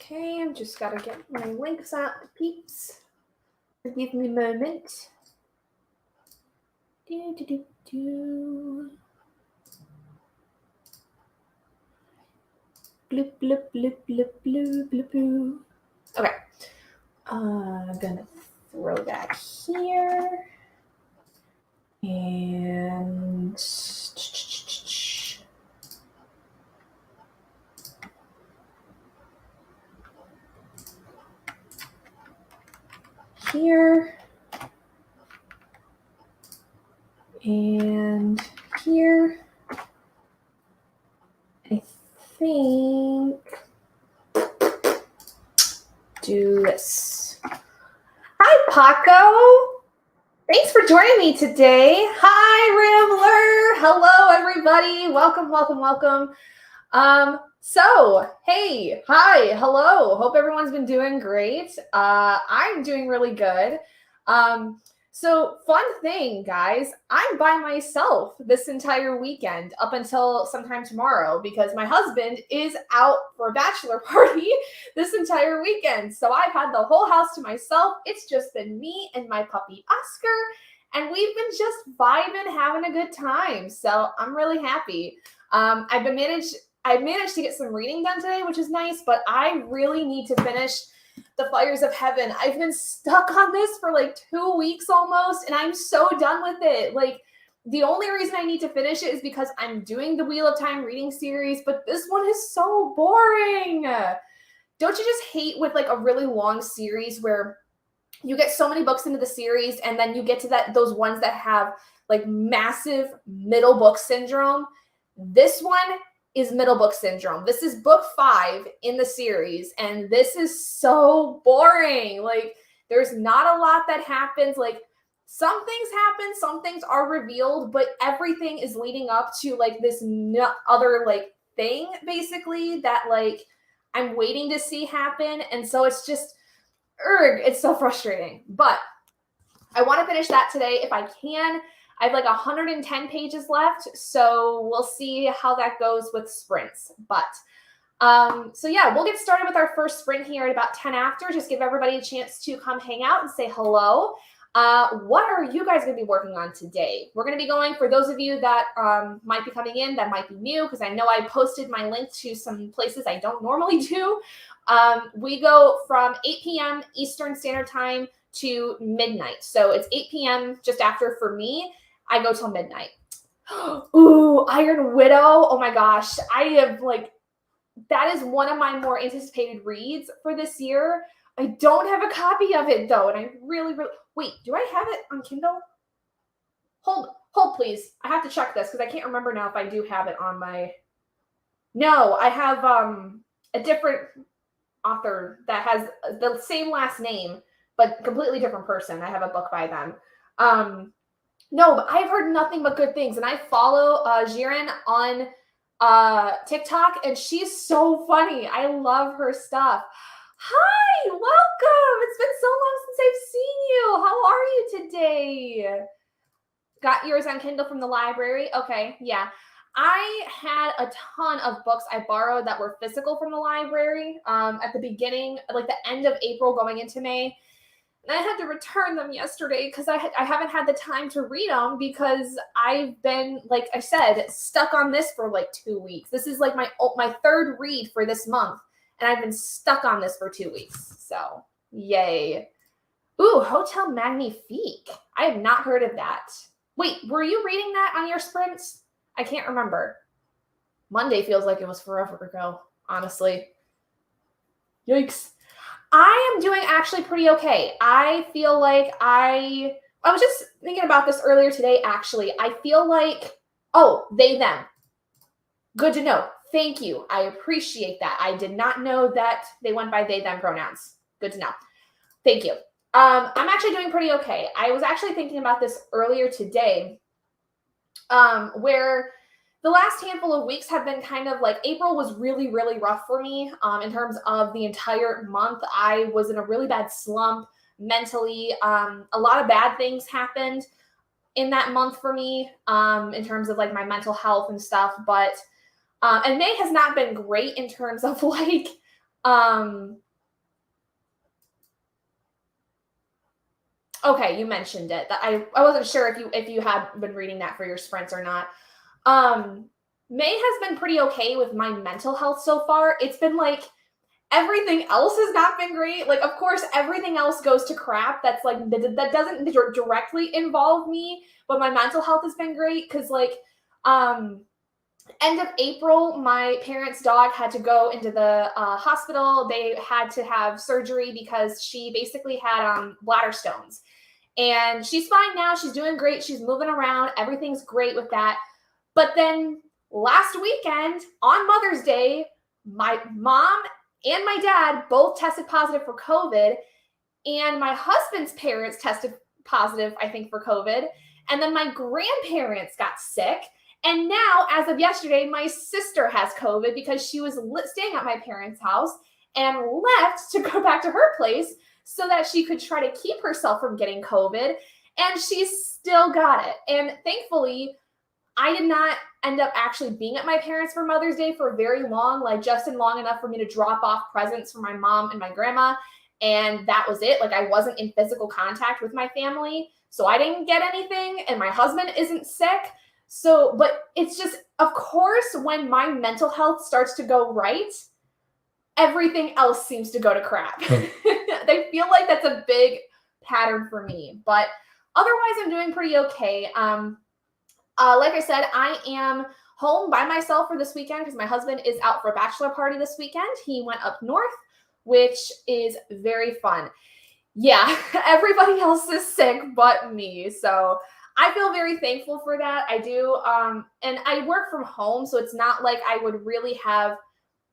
Okay, I've just got to get my links out, peeps. Give me a moment. Bloop, bloop, bloop, bloop, bloop, bloop, bloop. Okay. I'm going to throw that here. And here. And here. I think do this. Hi, Paco. Thanks for joining me today. Hi, Rambler. Hello, everybody. Welcome, welcome, welcome. Hey, hi, hello. Hope everyone's been doing great. I'm doing really good. So fun thing, guys, I'm by myself this entire weekend up until sometime tomorrow because my husband is out for a bachelor party this entire weekend. So I've had the whole house to myself. It's just been me and my puppy Oscar, and we've been just vibing, having a good time. So I'm really happy. I managed to get some reading done today, which is nice, but I really need to finish The Fires of Heaven. I've been stuck on this for like 2 weeks almost, and I'm so done with it. Like, the only reason I need to finish it is because I'm doing the Wheel of Time reading series, but this one is so boring. Don't you just hate with like a really long series where you get so many books into the series and then you get to those ones that have like massive middle book syndrome? This one is middle book syndrome. This is book 5 in the series, and this is so boring. Like, there's not a lot that happens. Like, some things happen, some things are revealed, but everything is leading up to like this other like thing basically that like I'm waiting to see happen. And so it's just, it's so frustrating. But I want to finish that today if I can. I have like 110 pages left, so we'll see how that goes with sprints. But so yeah, we'll get started with our first sprint here at about 10 after. Just give everybody a chance to come hang out and say hello. What are you guys going to be working on today? We're going to be going, for those of you that might be coming in, that might be new, because I know I posted my link to some places I don't normally do. We go from 8 p.m. Eastern Standard Time to midnight. So it's 8 p.m. just after for me. I go till midnight. Ooh, Iron Widow. Oh my gosh. That is one of my more anticipated reads for this year. I don't have a copy of it though. And I really, wait, do I have it on Kindle? Hold please. I have to check this because I can't remember now if I do have it on my, no, I have a different author that has the same last name, but completely different person. I have a book by them. No, but I've heard nothing but good things. And I follow Jiren on TikTok, and she's so funny. I love her stuff. Hi, welcome. It's been so long since I've seen you. How are you today? Got yours on Kindle from the library? Okay, yeah. I had a ton of books I borrowed that were physical from the library at the beginning, like the end of April going into May. And I had to return them yesterday because I haven't had the time to read them because I've been, like I said, stuck on this for like 2 weeks. This is like my third read for this month, and I've been stuck on this for 2 weeks. So, yay. Ooh, Hotel Magnifique. I have not heard of that. Wait, were you reading that on your sprints? I can't remember. Monday feels like it was forever ago, honestly. Yikes. I am doing actually pretty okay. I feel like I was just thinking about this earlier today, actually. I feel like, they, them. Good to know. Thank you. I appreciate that. I did not know that they went by they, them pronouns. Good to know. Thank you. I'm actually doing pretty okay. I was actually thinking about this earlier today, where the last handful of weeks have been kind of like, April was really, really rough for me in terms of the entire month. I was in a really bad slump mentally. A lot of bad things happened in that month for me in terms of like my mental health and stuff. But and May has not been great in terms of like Okay, you mentioned it. That I wasn't sure if you had been reading that for your sprints or not. May has been pretty okay with my mental health so far. It's been like everything else has not been great. Like, of course, everything else goes to crap. That's like that doesn't directly involve me, but my mental health has been great because like end of April, my parents' dog had to go into the hospital. They had to have surgery because she basically had bladder stones. And she's fine now. She's doing great. She's moving around. Everything's great with that. But then last weekend on Mother's Day, my mom and my dad both tested positive for COVID. And my husband's parents tested positive, I think, for COVID. And then my grandparents got sick. And now, as of yesterday, my sister has COVID because she was staying at my parents' house and left to go back to her place so that she could try to keep herself from getting COVID. And she still got it. And thankfully, I did not end up actually being at my parents for Mother's Day for very long, like just in long enough for me to drop off presents for my mom and my grandma. And that was it. Like I wasn't in physical contact with my family. So I didn't get anything. And my husband isn't sick. So, but it's just, of course, when my mental health starts to go right, everything else seems to go to crap. They feel like that's a big pattern for me. But otherwise, I'm doing pretty okay. Like I said, I am home by myself for this weekend because my husband is out for a bachelor party this weekend. He went up north, which is very fun. Yeah, everybody else is sick but me. So I feel very thankful for that. I do. And I work from home, so it's not like I would really have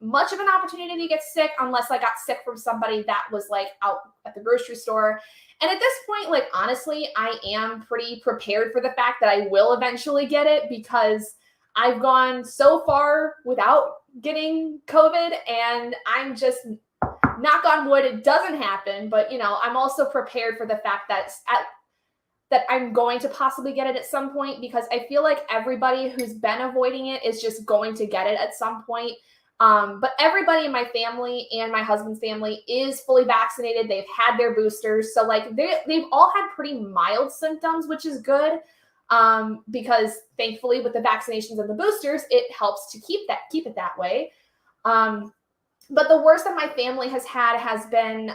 much of an opportunity to get sick unless I got sick from somebody that was like out at the grocery store. And at this point, like, honestly, I am pretty prepared for the fact that I will eventually get it because I've gone so far without getting COVID and I'm just, knock on wood, it doesn't happen. But, you know, I'm also prepared for the fact that I'm going to possibly get it at some point because I feel like everybody who's been avoiding it is just going to get it at some point. But everybody in my family and my husband's family is fully vaccinated. They've had their boosters. So like they've all had pretty mild symptoms, which is good. Because thankfully with the vaccinations and the boosters, it helps to keep it that way. But the worst that my family has had has been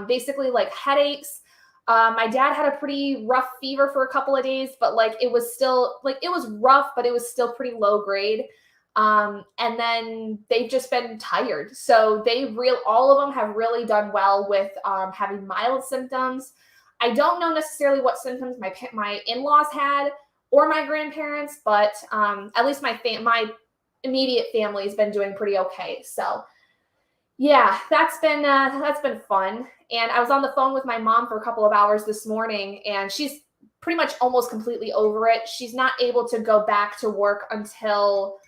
basically like headaches. My dad had a pretty rough fever for a couple of days, but like it was still like it was rough, but it was still pretty low grade. And then they've just been tired. So all of them have really done well with having mild symptoms. I don't know necessarily what symptoms my in-laws had or my grandparents, but at least my immediate family has been doing pretty okay. So yeah, that's been fun. And I was on the phone with my mom for a couple of hours this morning, and she's pretty much almost completely over it. She's not able to go back to work until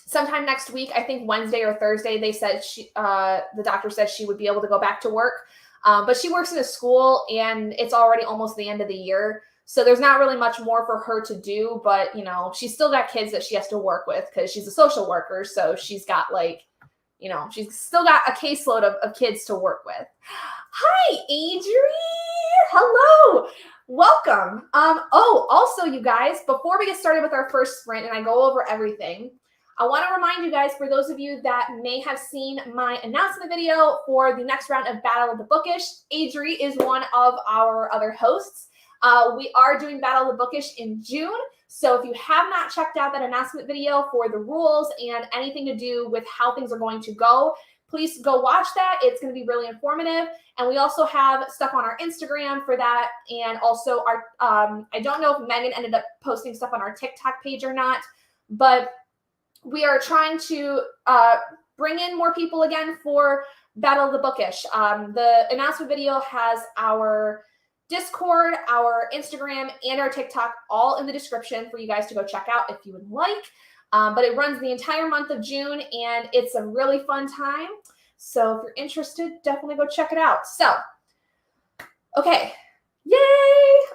sometime next week. I think Wednesday or Thursday. They said the doctor said she would be able to go back to work. But she works in a school, and it's already almost the end of the year. So there's not really much more for her to do, but you know, she's still got kids that she has to work with because she's a social worker. So she's got she's still got a caseload of kids to work with. Hi, Adri. Hello. Welcome. Also, you guys, before we get started with our first sprint and I go over everything, I want to remind you guys, for those of you that may have seen my announcement video for the next round of Battle of the Bookish, Adri is one of our other hosts. We are doing Battle of the Bookish in June. So if you have not checked out that announcement video for the rules and anything to do with how things are going to go, please go watch that. It's going to be really informative. And we also have stuff on our Instagram for that. And also our, I don't know if Megan ended up posting stuff on our TikTok page or not, but we are trying to bring in more people again for Battle of the Bookish. The announcement video has our Discord, our Instagram, and our TikTok all in the description for you guys to go check out if you would like. But it runs the entire month of June, and it's a really fun time. So if you're interested, definitely go check it out. So, okay. Yay!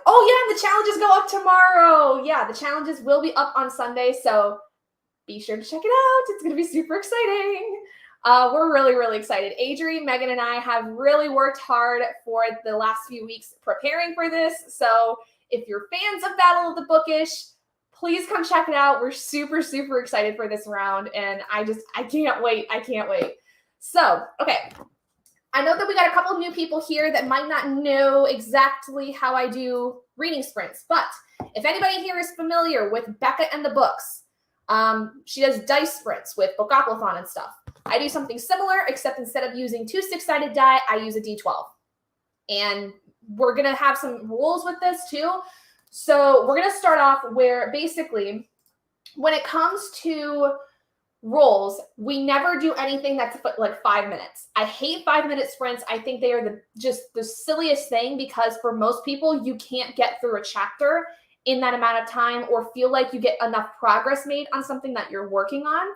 Oh, yeah, and the challenges go up tomorrow. Yeah, the challenges will be up on Sunday, so be sure to check it out. It's going to be super exciting. We're really, really excited. Adri, Megan, and I have really worked hard for the last few weeks preparing for this. So if you're fans of Battle of the Bookish, please come check it out. We're super, super excited for this round. And I can't wait. I can't wait. So, okay. I know that we got a couple of new people here that might not know exactly how I do reading sprints, but if anybody here is familiar with Becca and the Books, she does dice sprints with Bookathon and stuff. I do something similar, except instead of using 2 6-sided die, I use a D12. And we're going to have some rules with this too. So we're going to start off where basically when it comes to rolls, we never do anything that's like 5 minutes. I hate 5-minute sprints. I think they are just the silliest thing, because for most people, you can't get through a chapter in that amount of time or feel like you get enough progress made on something that you're working on.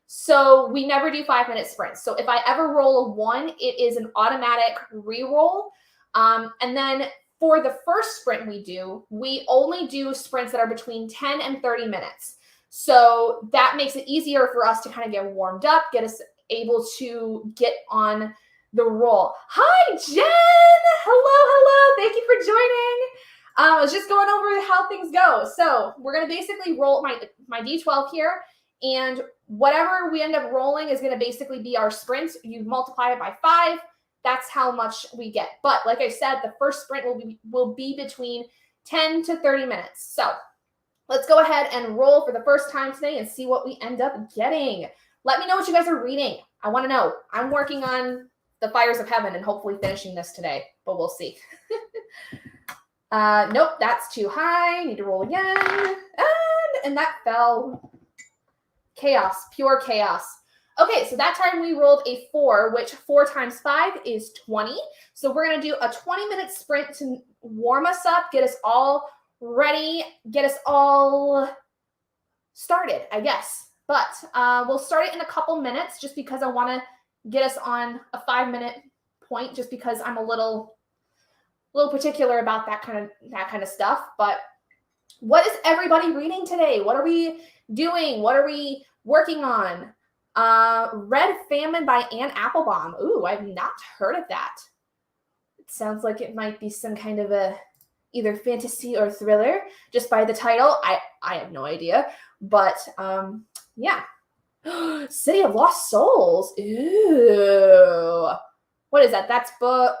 So we never do 5-minute sprints. So if I ever roll a 1, it is an automatic re-roll. And then for the first sprint we only do sprints that are between 10 and 30 minutes. So that makes it easier for us to kind of get warmed up, get us able to get on the roll. Hi, Jen! Hello. Thank you for joining. I was just going over how things go. So we're going to basically roll my D12 here, and whatever we end up rolling is going to basically be our sprint. You multiply it by 5. That's how much we get. But like I said, the first sprint will be between 10 to 30 minutes. So let's go ahead and roll for the first time today and see what we end up getting. Let me know what you guys are reading. I want to know. I'm working on The Fires of Heaven and hopefully finishing this today, but we'll see. Nope, that's too high. Need to roll again. And that fell. Chaos, pure chaos. Okay, so that time we rolled a 4, which 4 times 5 is 20. So we're going to do a 20-minute sprint to warm us up, get us all ready, get us all started, I guess. But we'll start it in a couple minutes just because I want to get us on a 5-minute point, just because I'm a little particular about that kind of stuff. But what is everybody reading today? What are we doing? What are we working on? Red Famine by Applebaum. Ooh, I've not heard of that. It sounds like it might be some kind of a either fantasy or thriller just by the title. I have no idea. But yeah. City of Lost Souls. Ooh. What is that? That's book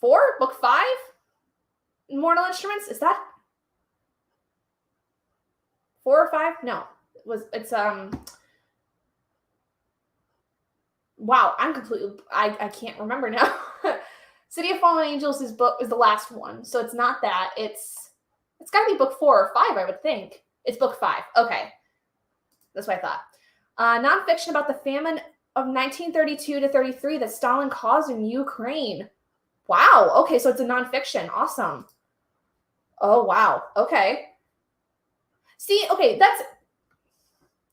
4? Book 5? Mortal Instruments? Is that 4 or 5? No. It's wow, I'm completely I can't remember now. City of Fallen Angels is the last one. So it's not that. It's gotta be book 4 or 5, I would think. It's book 5. Okay. That's what I thought. Nonfiction about the famine of 1932 to 33 that Stalin caused in Ukraine. Wow. Okay, so it's a nonfiction. Awesome. Oh, wow. Okay. See, okay,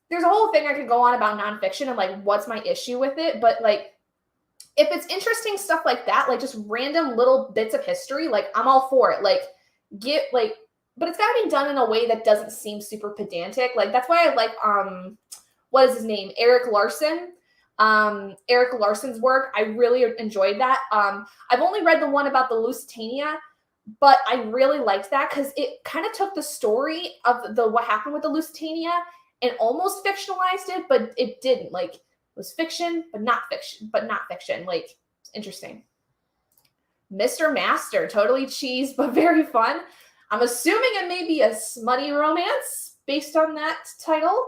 there's a whole thing I could go on about nonfiction and like what's my issue with it, but like if it's interesting stuff like that, like just random little bits of history, like I'm all for it. Like but it's gotta be done in a way that doesn't seem super pedantic. Like that's why I like what is his name? Eric Larson. Eric Larson's work. I really enjoyed that. I've only read the one about the Lusitania, but I really liked that because it kind of took the story of what happened with the Lusitania and almost fictionalized it, but it didn't. Like it was fiction, but not fiction. Like it's interesting. Mr. Master, totally cheese, but very fun. I'm assuming it may be a smutty romance based on that title.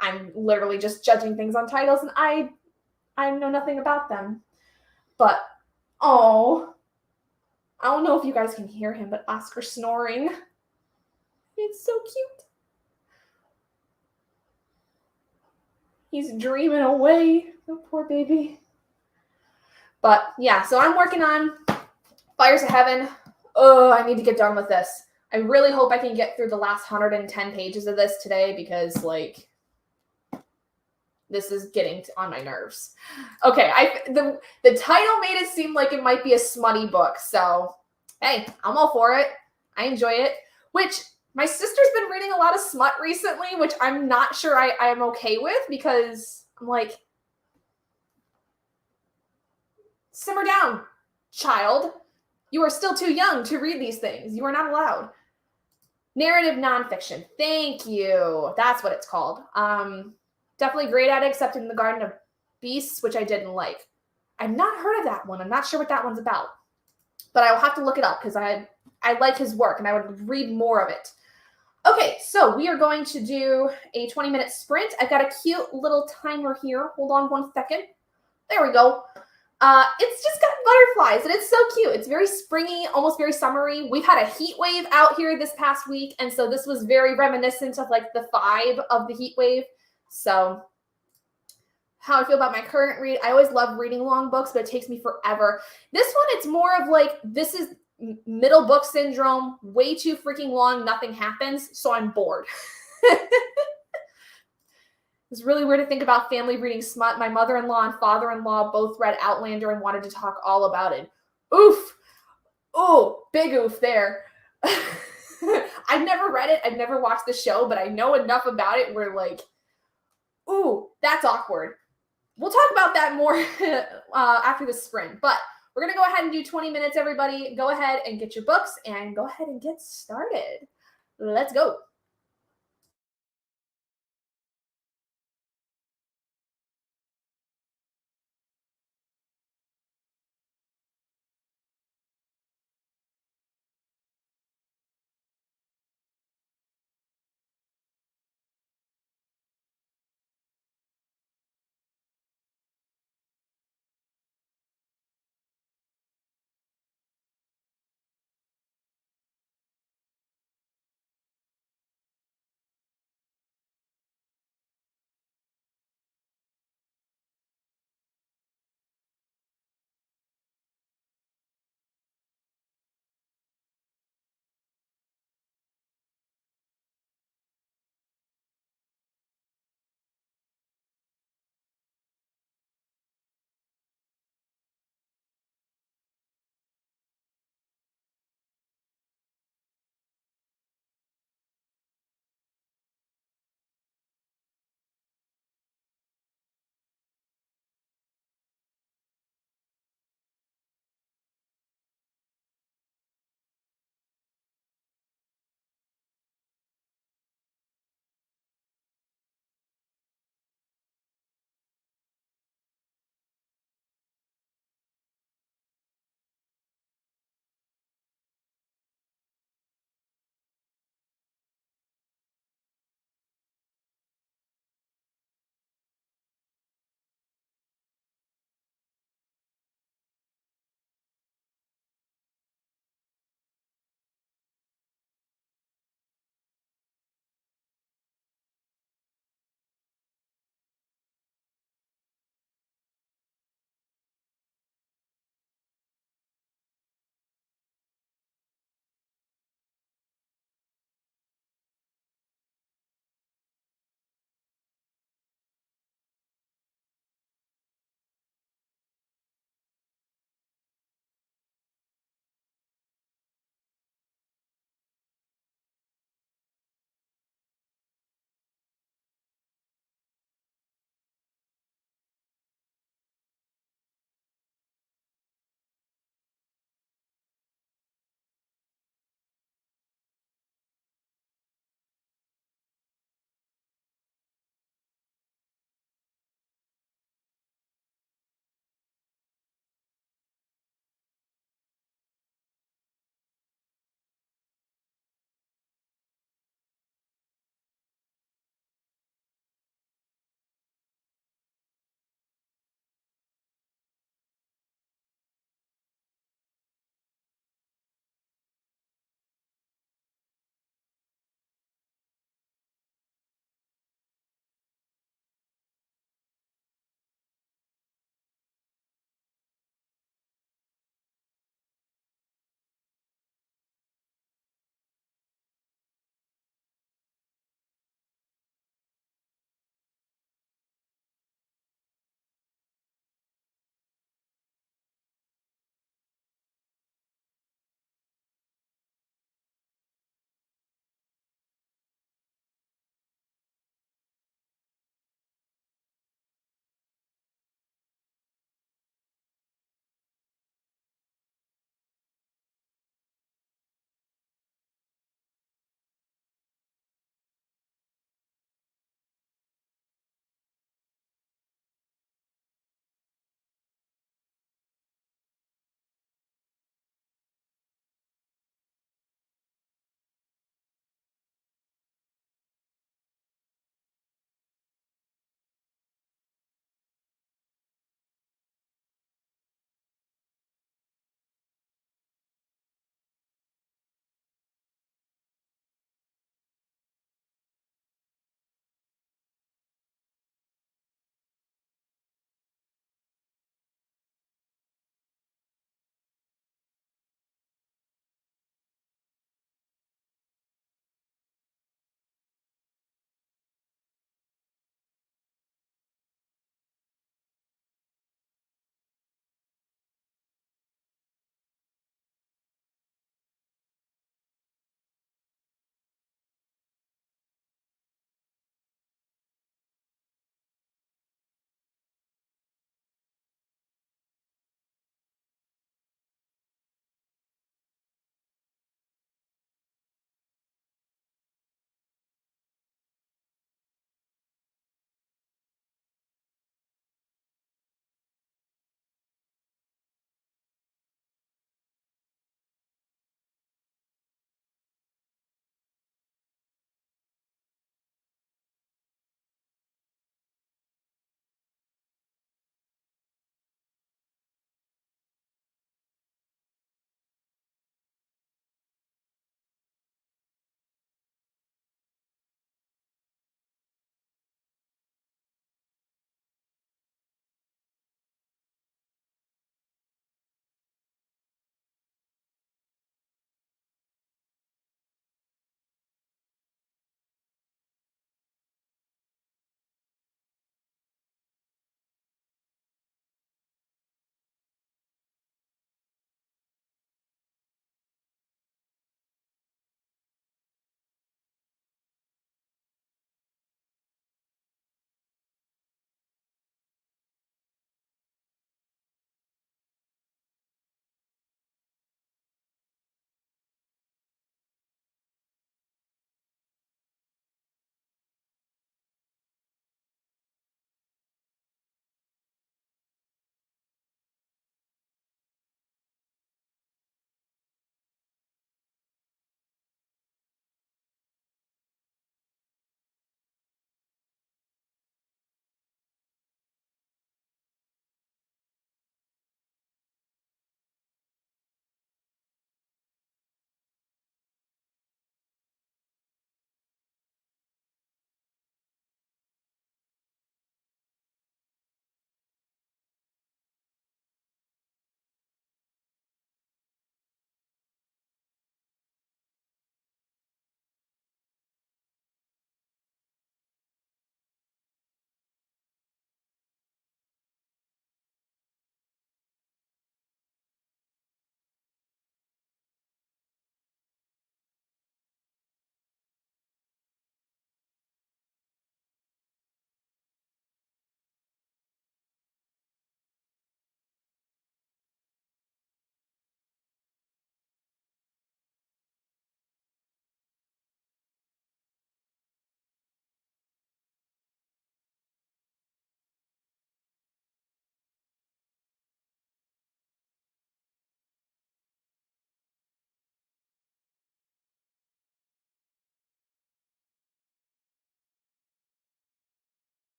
I'm literally just judging things on titles, and I know nothing about them. But, oh, I don't know if you guys can hear him, but Oscar snoring. It's so cute. He's dreaming away. Oh, poor baby. But, yeah, so I'm working on Fires of Heaven. Oh, I need to get done with this. I really hope I can get through the last 110 pages of this today because, like, this is getting on my nerves. Okay, the title made it seem like it might be a smutty book. So, hey, I'm all for it. I enjoy it. Which, My sister's been reading a lot of smut recently, which I'm not sure I am okay with, because I'm like, simmer down, child. You are still too young to read these things. You are not allowed. Narrative nonfiction. Thank you. That's what it's called. Definitely great at it, except in the Garden of Beasts, which I didn't like. I've not heard of that one. I'm not sure what that one's about, but I will have to look it up because I like his work and I would read more of it. Okay, so we are going to do a 20-minute sprint. I've got a cute little timer here. Hold on 1 second. There we go. It's just got butterflies and it's so cute. It's very springy, almost very summery. We've had a heat wave out here this past week, and so this was very reminiscent of like the vibe of the heat wave. So how I feel about my current read, I always love reading long books, but it takes me forever. This one, it's more of like, this is middle book syndrome, way too freaking long, nothing happens, so I'm bored. It's really weird to think about family reading smut. My mother-in-law and father-in-law both read Outlander and wanted to talk all about it. Oof. Oh, big oof there. I've never read it. I've never watched the show, but I know enough about it where like, ooh, that's awkward. We'll talk about that more after the sprint, but we're going to go ahead and do 20 minutes, everybody. Go ahead and get your books and go ahead and get started. Let's go.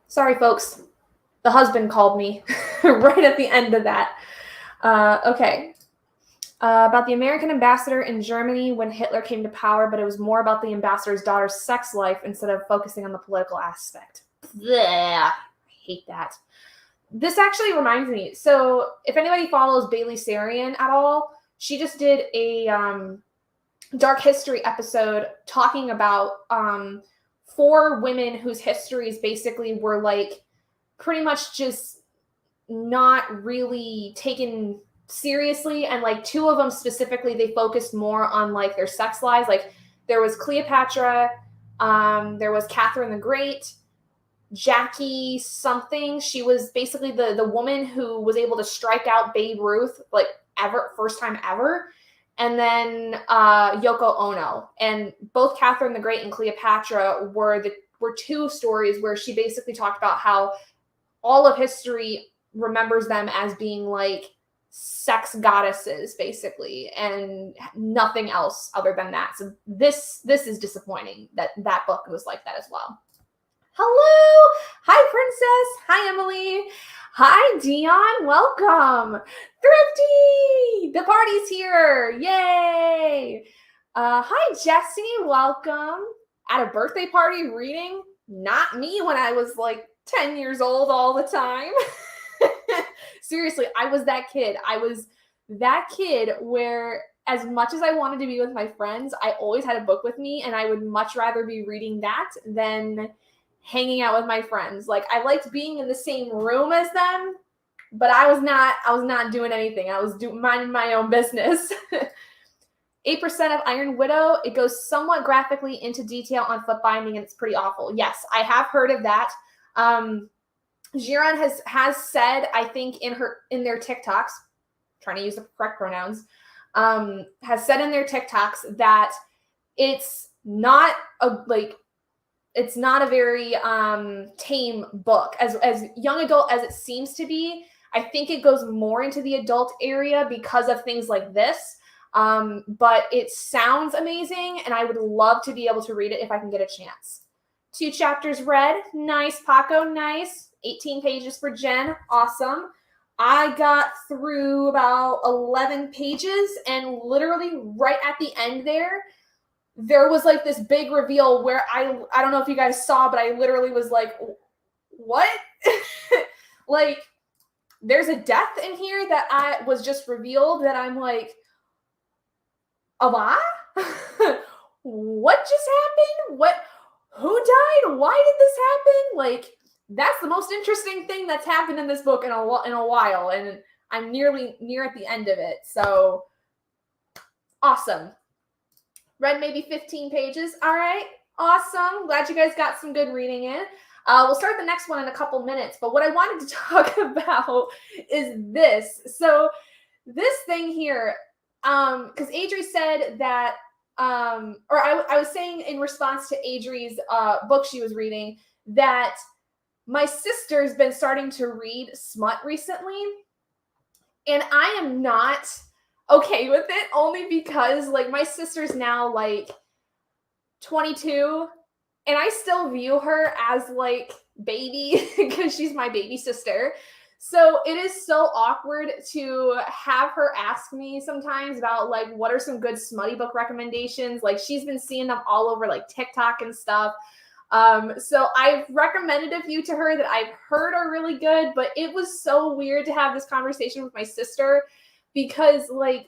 Sorry, folks. The husband called me right at the end of that. Okay. About the American ambassador in Germany when Hitler came to power, but it was more about the ambassador's daughter's sex life instead of focusing on the political aspect. Blech. I hate that. This actually reminds me. So if anybody follows Bailey Sarian at all, she just did a dark history episode talking about 4 women whose histories basically were like pretty much just not really taken seriously, and like 2 of them specifically, they focused more on like their sex lives. Like there was Cleopatra, there was Catherine the Great, Jackie something. She was basically the woman who was able to strike out Babe Ruth, like ever, first time ever. And then Yoko Ono. And both Catherine the Great and Cleopatra were 2 stories where she basically talked about how all of history remembers them as being like sex goddesses, basically, and nothing else other than that. So this is disappointing that book was like that as well. Hello. Hi, Princess. Hi, Emily. Hi, Dion. Welcome. Thrifty. The party's here. Yay. Hi, Jessie. Welcome. At a birthday party reading? Not me when I was like 10 years old all the time. Seriously, I was that kid. I was that kid where as much as I wanted to be with my friends, I always had a book with me, and I would much rather be reading that than hanging out with my friends. Like I liked being in the same room as them, but I was not doing anything. I was minding my own business. 8% of Iron Widow. It goes somewhat graphically into detail on foot binding, and it's pretty awful. Yes, I have heard of that. Giron has said, I think in their TikToks, trying to use the correct pronouns, has said in their TikToks that it's not a very tame book. As young adult as it seems to be, I think it goes more into the adult area because of things like this. But it sounds amazing, and I would love to be able to read it if I can get a chance. 2 chapters read. Nice, Paco. Nice. 18 pages for Jen. Awesome. I got through about 11 pages, and literally right at the end there was like this big reveal where I don't know if you guys saw, but I literally was like, what? Like, there's a death in here that I was just revealed that I'm like, what? What just happened? Who died? Why did this happen? Like, that's the most interesting thing that's happened in this book in a while, and I'm near at the end of it. So awesome. Read maybe 15 pages. All right. Awesome. Glad you guys got some good reading in. We'll start the next one in a couple minutes, but what I wanted to talk about is this. So this thing here, because Adri said that, or I was saying in response to Adri's book she was reading, that my sister's been starting to read smut recently, and I am not okay with it, only because like my sister's now like 22, and I still view her as like baby because she's my baby sister. So it is so awkward to have her ask me sometimes about like what are some good smutty book recommendations. Like she's been seeing them all over like TikTok and stuff. So I've recommended a few to her that I've heard are really good, but it was so weird to have this conversation with my sister because like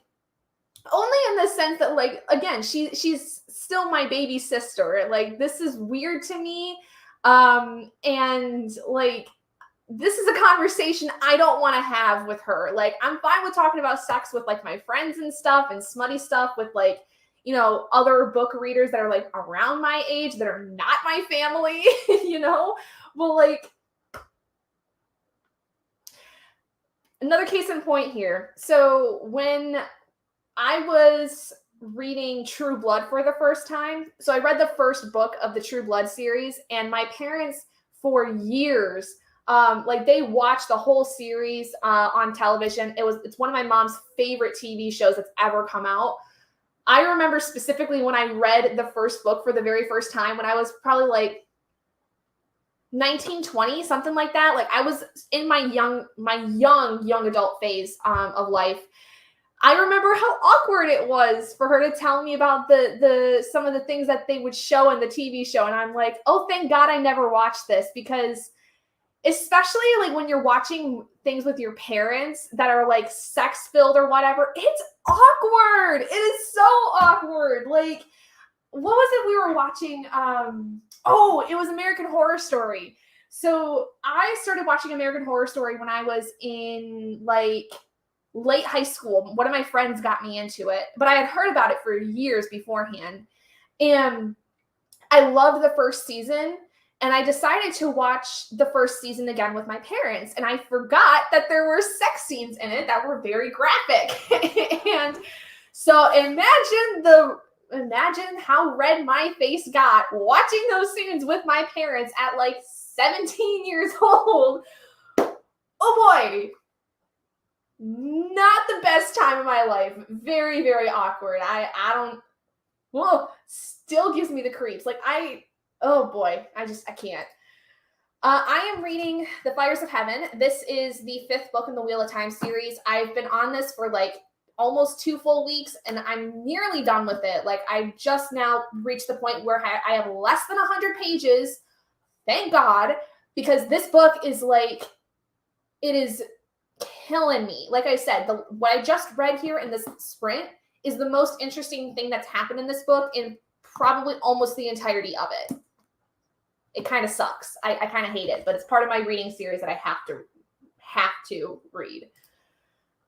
only in the sense that like, again, she's still my baby sister. Like this is weird to me. And like, this is a conversation I don't want to have with her. Like, I'm fine with talking about sex with like my friends and stuff and smutty stuff with like, you know, other book readers that are like around my age that are not my family, you know? Well, like, another case in point here. So when I was reading True Blood for the first time, so I read the first book of the True Blood series, and my parents for years, like they watched the whole series on television. It's one of my mom's favorite TV shows that's ever come out. I remember specifically when I read the first book for the very first time when I was probably like 1920, something like that. Like I was in my young adult phase of life. I remember how awkward it was for her to tell me about the some of the things that they would show in the TV show. And I'm like, oh, thank God I never watched this, because especially like when you're watching things with your parents that are like sex filled or whatever, it's awkward. It is so awkward. Like, what was it we were watching? Oh, it was American Horror Story. So I started watching American Horror Story when I was in like late high school. One of my friends got me into it, but I had heard about it for years beforehand. And I loved the first season. And I decided to watch the first season again with my parents. And I forgot that there were sex scenes in it that were very graphic. And so imagine how red my face got watching those scenes with my parents at like 17 years old. Oh boy. Not the best time of my life. Very, very awkward. I don't, whoa, still gives me the creeps. Like oh boy, I can't. I am reading The Fires of Heaven. This is the 5th book in the Wheel of Time series. I've been on this for like almost 2 full weeks, and I'm nearly done with it. Like I just now reached the point where I have less than 100 pages. Thank God, because this book is like, it is killing me. Like I said, what I just read here in this sprint is the most interesting thing that's happened in this book in probably almost the entirety of it. It kind of sucks. I kind of hate it, but it's part of my reading series that I have to read.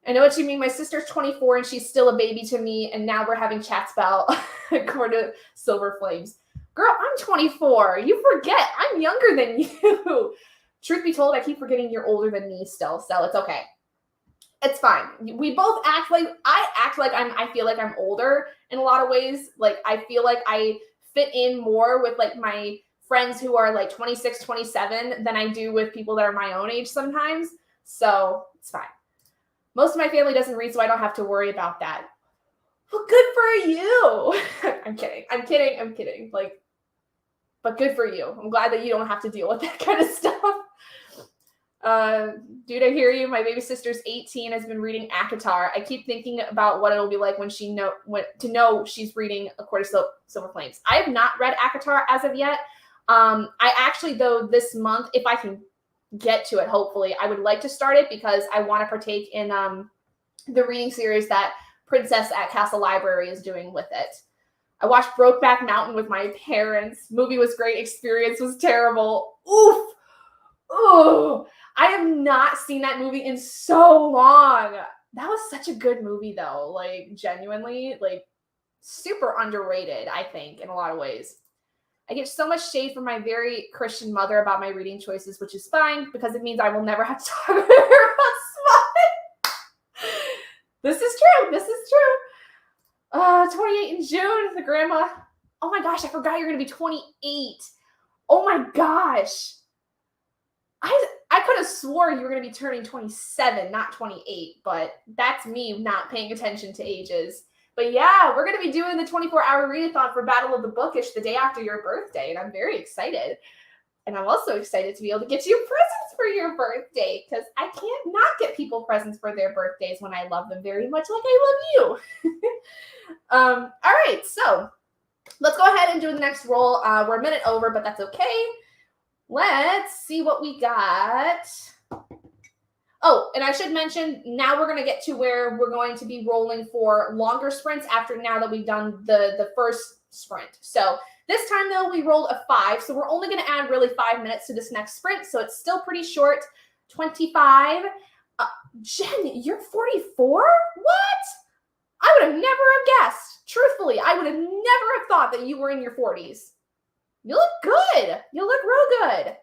I know what you mean. My sister's 24 and she's still a baby to me, and now we're having chats about according to Silver Flames. Girl, I'm 24. You forget. I'm younger than you. Truth be told, I keep forgetting you're older than me still, so it's okay. It's fine. We both I feel like I'm older in a lot of ways. Like I feel like I fit in more with like my friends who are like 26, 27 than I do with people that are my own age sometimes. So it's fine. Most of my family doesn't read, so I don't have to worry about that. Well, good for you. I'm kidding. Like, but good for you. I'm glad that you don't have to deal with that kind of stuff. Dude, I hear you. My baby sister's 18, has been reading ACOTAR. I keep thinking about what it'll be like when to know she's reading A Court of Silver Flames. I have not read ACOTAR as of yet. I actually, though, this month, if I can get to it, hopefully, I would like to start it because I want to partake in the reading series that Princess at Castle Library is doing with it. I watched Brokeback Mountain with my parents. Movie was great. Experience was terrible. Oof. Oh, I have not seen that movie in so long. That was such a good movie, though. Like, genuinely, like, super underrated, I think, in a lot of ways. I get so much shade from my very Christian mother about my reading choices, which is fine because it means I will never have to talk with her about smut. This is true. 28 in June, the grandma. Oh my gosh, I forgot you're going to be 28. Oh my gosh. I could have swore you were going to be turning 27, not 28, but that's me not paying attention to ages. But yeah, we're going to be doing the 24-hour readathon for Battle of the Bookish the day after your birthday, and I'm very excited. And I'm also excited to be able to get you presents for your birthday, because I can't not get people presents for their birthdays when I love them very much like I love you. All right, so let's go ahead and do the next roll. We're a minute over, but that's okay. Let's see what we got. Oh, and I should mention, now we're going to get to where we're going to be rolling for longer sprints after now that we've done the first sprint. So this time, though, we rolled a 5. So we're only going to add really 5 minutes to this next sprint. So it's still pretty short, 25. Jen, you're 44? What? I would have never have guessed. Truthfully, I would have never have thought that you were in your 40s. You look good. You look real good.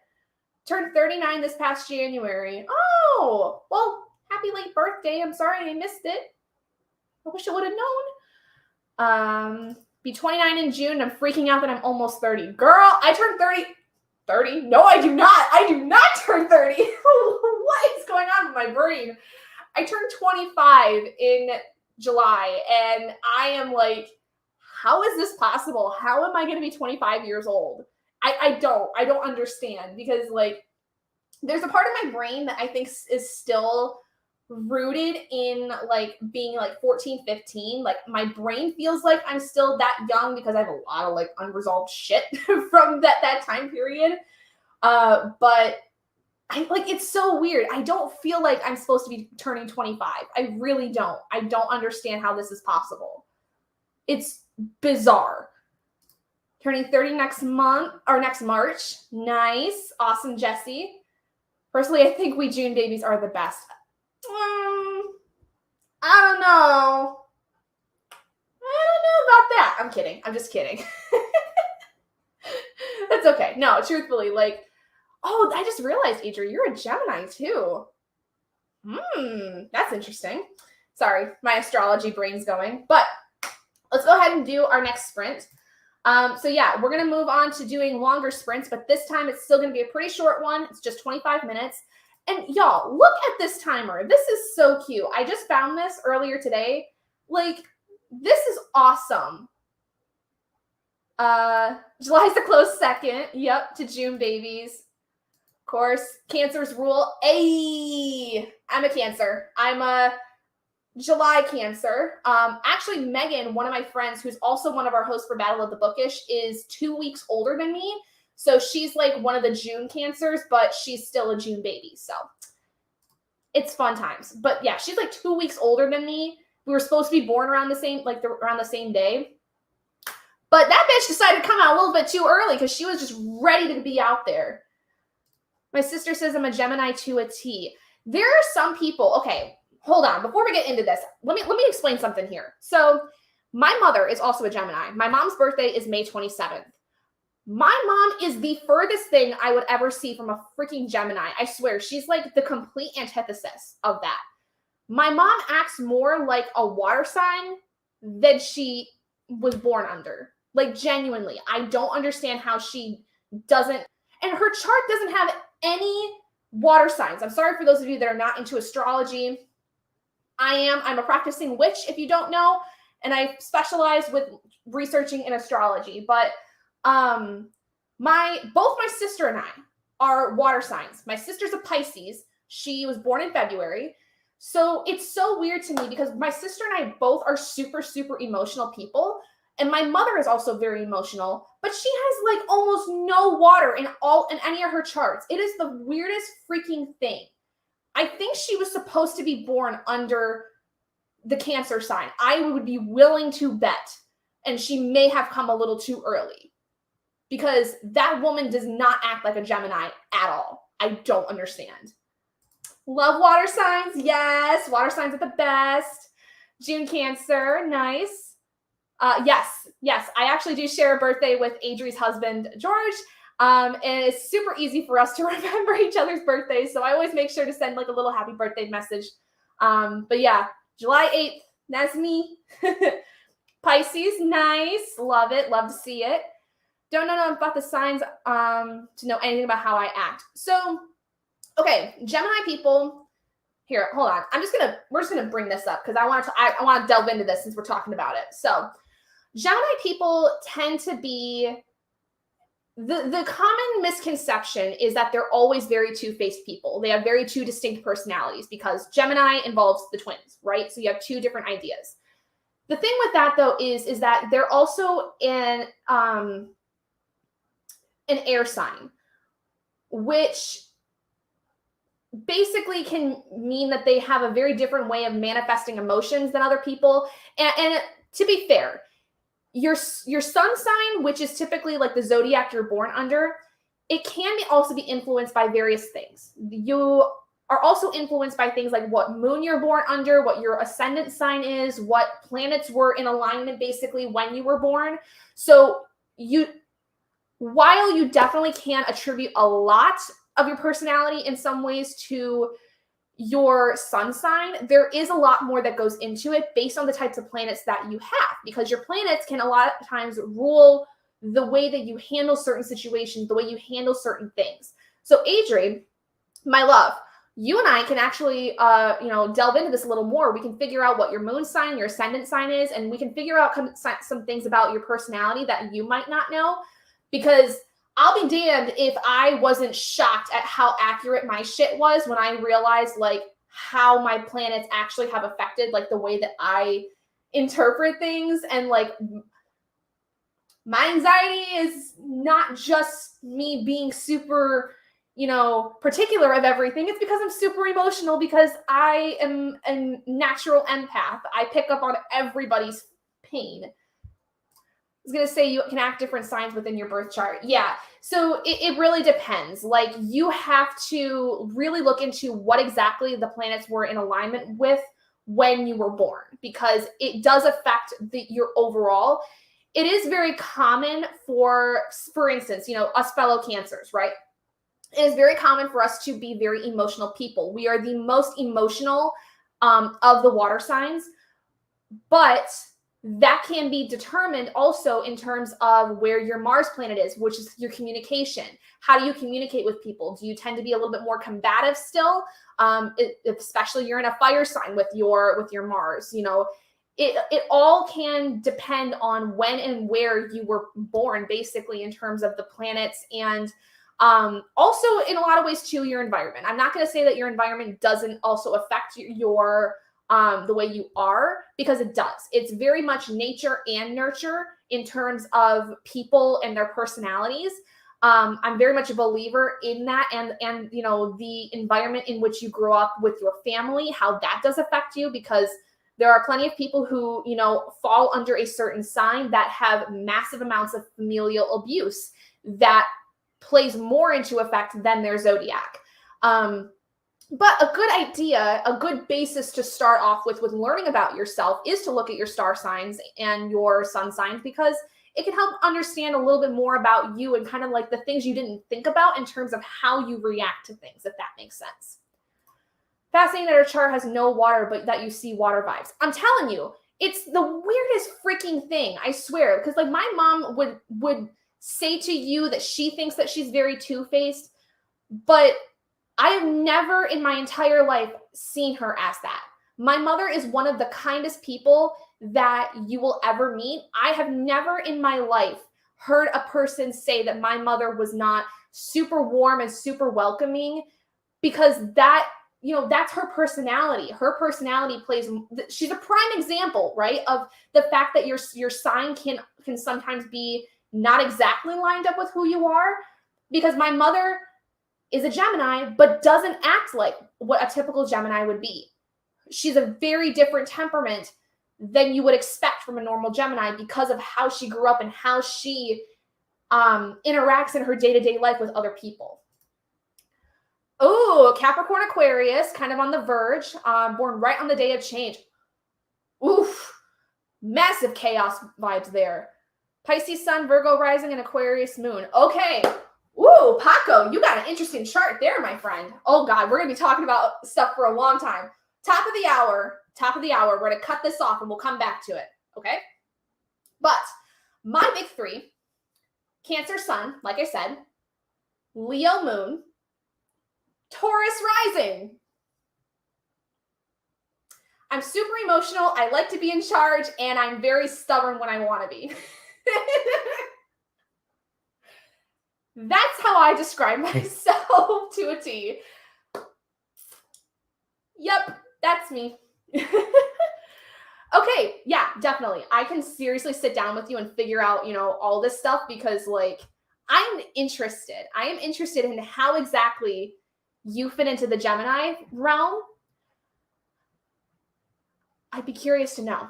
Turned 39 this past January. Oh, well, happy late birthday. I'm sorry I missed it. I wish I would have known. Be 29 in June. I'm freaking out that I'm almost 30. Girl, I turned 30. 30? No, I do not. I do not turn 30. What is going on with my brain? I turned 25 in July, and I am like, how is this possible? How am I going to be 25 years old? I don't understand, because like there's a part of my brain that I think is still rooted in like being like 14, 15. Like my brain feels like I'm still that young because I have a lot of like unresolved shit from that time period. But I like, it's so weird. I don't feel like I'm supposed to be turning 25. I really don't. I don't understand how this is possible. It's bizarre. Turning 30 next month or next March. Nice. Awesome, Jesse. Personally, I think we June babies are the best. I don't know. I don't know about that. I'm kidding. I'm just kidding. That's okay. No, truthfully, like, oh, I just realized, Adri, you're a Gemini too. That's interesting. Sorry, my astrology brain's going. But let's go ahead and do our next sprint. So yeah, we're going to move on to doing longer sprints, but this time it's still going to be a pretty short one. It's just 25 minutes. And y'all, look at this timer. This is so cute. I just found this earlier today. Like, this is awesome. July's a close second. Yep, to June babies. Of course, Cancer's rule. Hey, I'm a Cancer. I'm a July Cancer. Actually, Megan, one of my friends, who's also one of our hosts for Battle of the Bookish, is 2 weeks older than me. So she's like one of the June Cancers, but she's still a June baby. So it's fun times. But yeah, she's like 2 weeks older than me. We were supposed to be born around the same, around the same day. But that bitch decided to come out a little bit too early because she was just ready to be out there. My sister says I'm a Gemini to a T. There are some people, okay, hold on. Before we get into this, let me explain something here. So my mother is also a Gemini. My mom's birthday is May 27th. My mom is the furthest thing I would ever see from a freaking Gemini. I swear, she's like the complete antithesis of that. My mom acts more like a water sign than she was born under. Like, genuinely, I don't understand how she doesn't, and her chart doesn't have any water signs. I'm sorry for those of you that are not into astrology. I'm a practicing witch, if you don't know, and I specialize with researching in astrology. But both my sister and I are water signs. My sister's a Pisces. She was born in February. So it's so weird to me because my sister and I both are super, super emotional people. And my mother is also very emotional, but she has like almost no water in any of her charts. It is the weirdest freaking thing. I think she was supposed to be born under the Cancer sign. I would be willing to bet. And she may have come a little too early because that woman does not act like a Gemini at all. I don't understand. Love water signs. Yes. Water signs are the best. June Cancer. Nice. Yes. I actually do share a birthday with Adri's husband, George. And it's super easy for us to remember each other's birthdays. So I always make sure to send like a little happy birthday message. But yeah, July 8th, that's me. Pisces, nice. Love it. Love to see it. Don't know enough about the signs to know anything about how I act. So, okay, Gemini people. Here, hold on. We're just gonna bring this up because I want to delve into this since we're talking about it. So, Gemini people tend to be the common misconception is that they're always very two-faced people. They have very two distinct personalities because Gemini involves the twins, right? So you have two different ideas. The thing with that though is that they're also an air sign, which basically can mean that they have a very different way of manifesting emotions than other people. And to be fair, your sun sign, which is typically like the zodiac you're born under, it can also be influenced by various things. You are also influenced by things like what moon you're born under, what your ascendant sign is, what planets were in alignment basically when you were born. So while you definitely can attribute a lot of your personality in some ways to your sun sign, there is a lot more that goes into it based on the types of planets that you have, because your planets can a lot of times rule the way that you handle certain situations, the way you handle certain things. So Adri, my love, you and I can actually, delve into this a little more. We can figure out what your moon sign, your ascendant sign is, and we can figure out some things about your personality that you might not know, because I'll be damned if I wasn't shocked at how accurate my shit was when I realized like how my planets actually have affected like the way that I interpret things. And like my anxiety is not just me being super, particular of everything. It's because I'm super emotional, because I am a natural empath. I pick up on everybody's pain. I was going to say you can act different signs within your birth chart. Yeah. So it really depends. Like you have to really look into what exactly the planets were in alignment with when you were born, because it does affect your overall. It is very common for instance, us fellow Cancers, right? It is very common for us to be very emotional people. We are the most emotional of the water signs, but that can be determined also in terms of where your Mars planet is, which is your communication. How do you communicate with people? Do you tend to be a little bit more combative still? Especially you're in a fire sign with your Mars, it all can depend on when and where you were born, basically, in terms of the planets, and also in a lot of ways too, your environment. I'm not going to say that your environment doesn't also affect your the way you are, because it does. It's very much nature and nurture in terms of people and their personalities. I'm very much a believer in that, and the environment in which you grow up with your family, how that does affect you, because there are plenty of people who fall under a certain sign that have massive amounts of familial abuse that plays more into effect than their zodiac. But a good idea, a good basis to start off with learning about yourself, is to look at your star signs and your sun signs, because it can help understand a little bit more about you and kind of like the things you didn't think about in terms of how you react to things, if that makes sense. Fascinating that our chart has no water, but that you see water vibes. I'm telling you, it's the weirdest freaking thing, I swear. Because like my mom would say to you that she thinks that she's very two-faced, but I have never in my entire life seen her as that. My mother is one of the kindest people that you will ever meet. I have never in my life heard a person say that my mother was not super warm and super welcoming, because that's her personality. Her personality plays, she's a prime example, right, of the fact that your sign can sometimes be not exactly lined up with who you are, because my mother is a Gemini, but doesn't act like what a typical Gemini would be. She's a very different temperament than you would expect from a normal Gemini, because of how she grew up and how she interacts in her day-to-day life with other people. Oh, Capricorn Aquarius, kind of on the verge, born right on the day of change. Oof, massive chaos vibes there. Pisces Sun, Virgo Rising, and Aquarius Moon. Okay. Ooh, Paco, you got an interesting chart there, my friend. Oh, God, we're going to be talking about stuff for a long time. Top of the hour. We're going to cut this off and we'll come back to it, okay? But my big three, Cancer Sun, like I said, Leo Moon, Taurus Rising. I'm super emotional. I like to be in charge, and I'm very stubborn when I want to be. That's how I describe myself to a T. Yep, that's me. Okay, yeah, definitely. I can seriously sit down with you and figure out, all this stuff, because like I'm interested. I am interested in how exactly you fit into the Gemini realm. I'd be curious to know.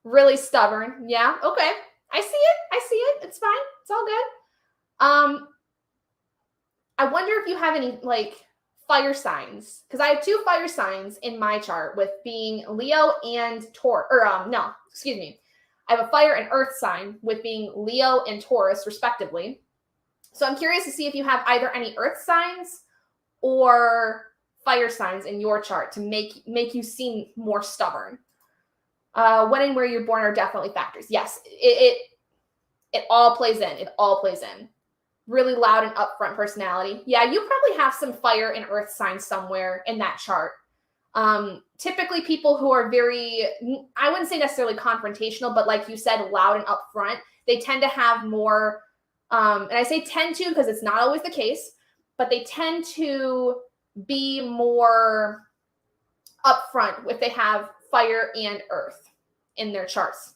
Really stubborn. Yeah, okay. I see it. It's fine. It's all good. I wonder if you have any like fire signs, because I have two fire signs in my chart, with being Leo and Taurus. I have a fire and earth sign with being Leo and Taurus, respectively. So I'm curious to see if you have either any earth signs or fire signs in your chart to make you seem more stubborn. When and where you're born are definitely factors. Yes, it all plays in. It all plays in. Really loud and upfront personality. Yeah, you probably have some fire and earth signs somewhere in that chart. Typically people who are very, I wouldn't say necessarily confrontational, but like you said, loud and upfront, they tend to have more And I say tend to because it's not always the case, but they tend to be more upfront if they have fire and earth in their charts.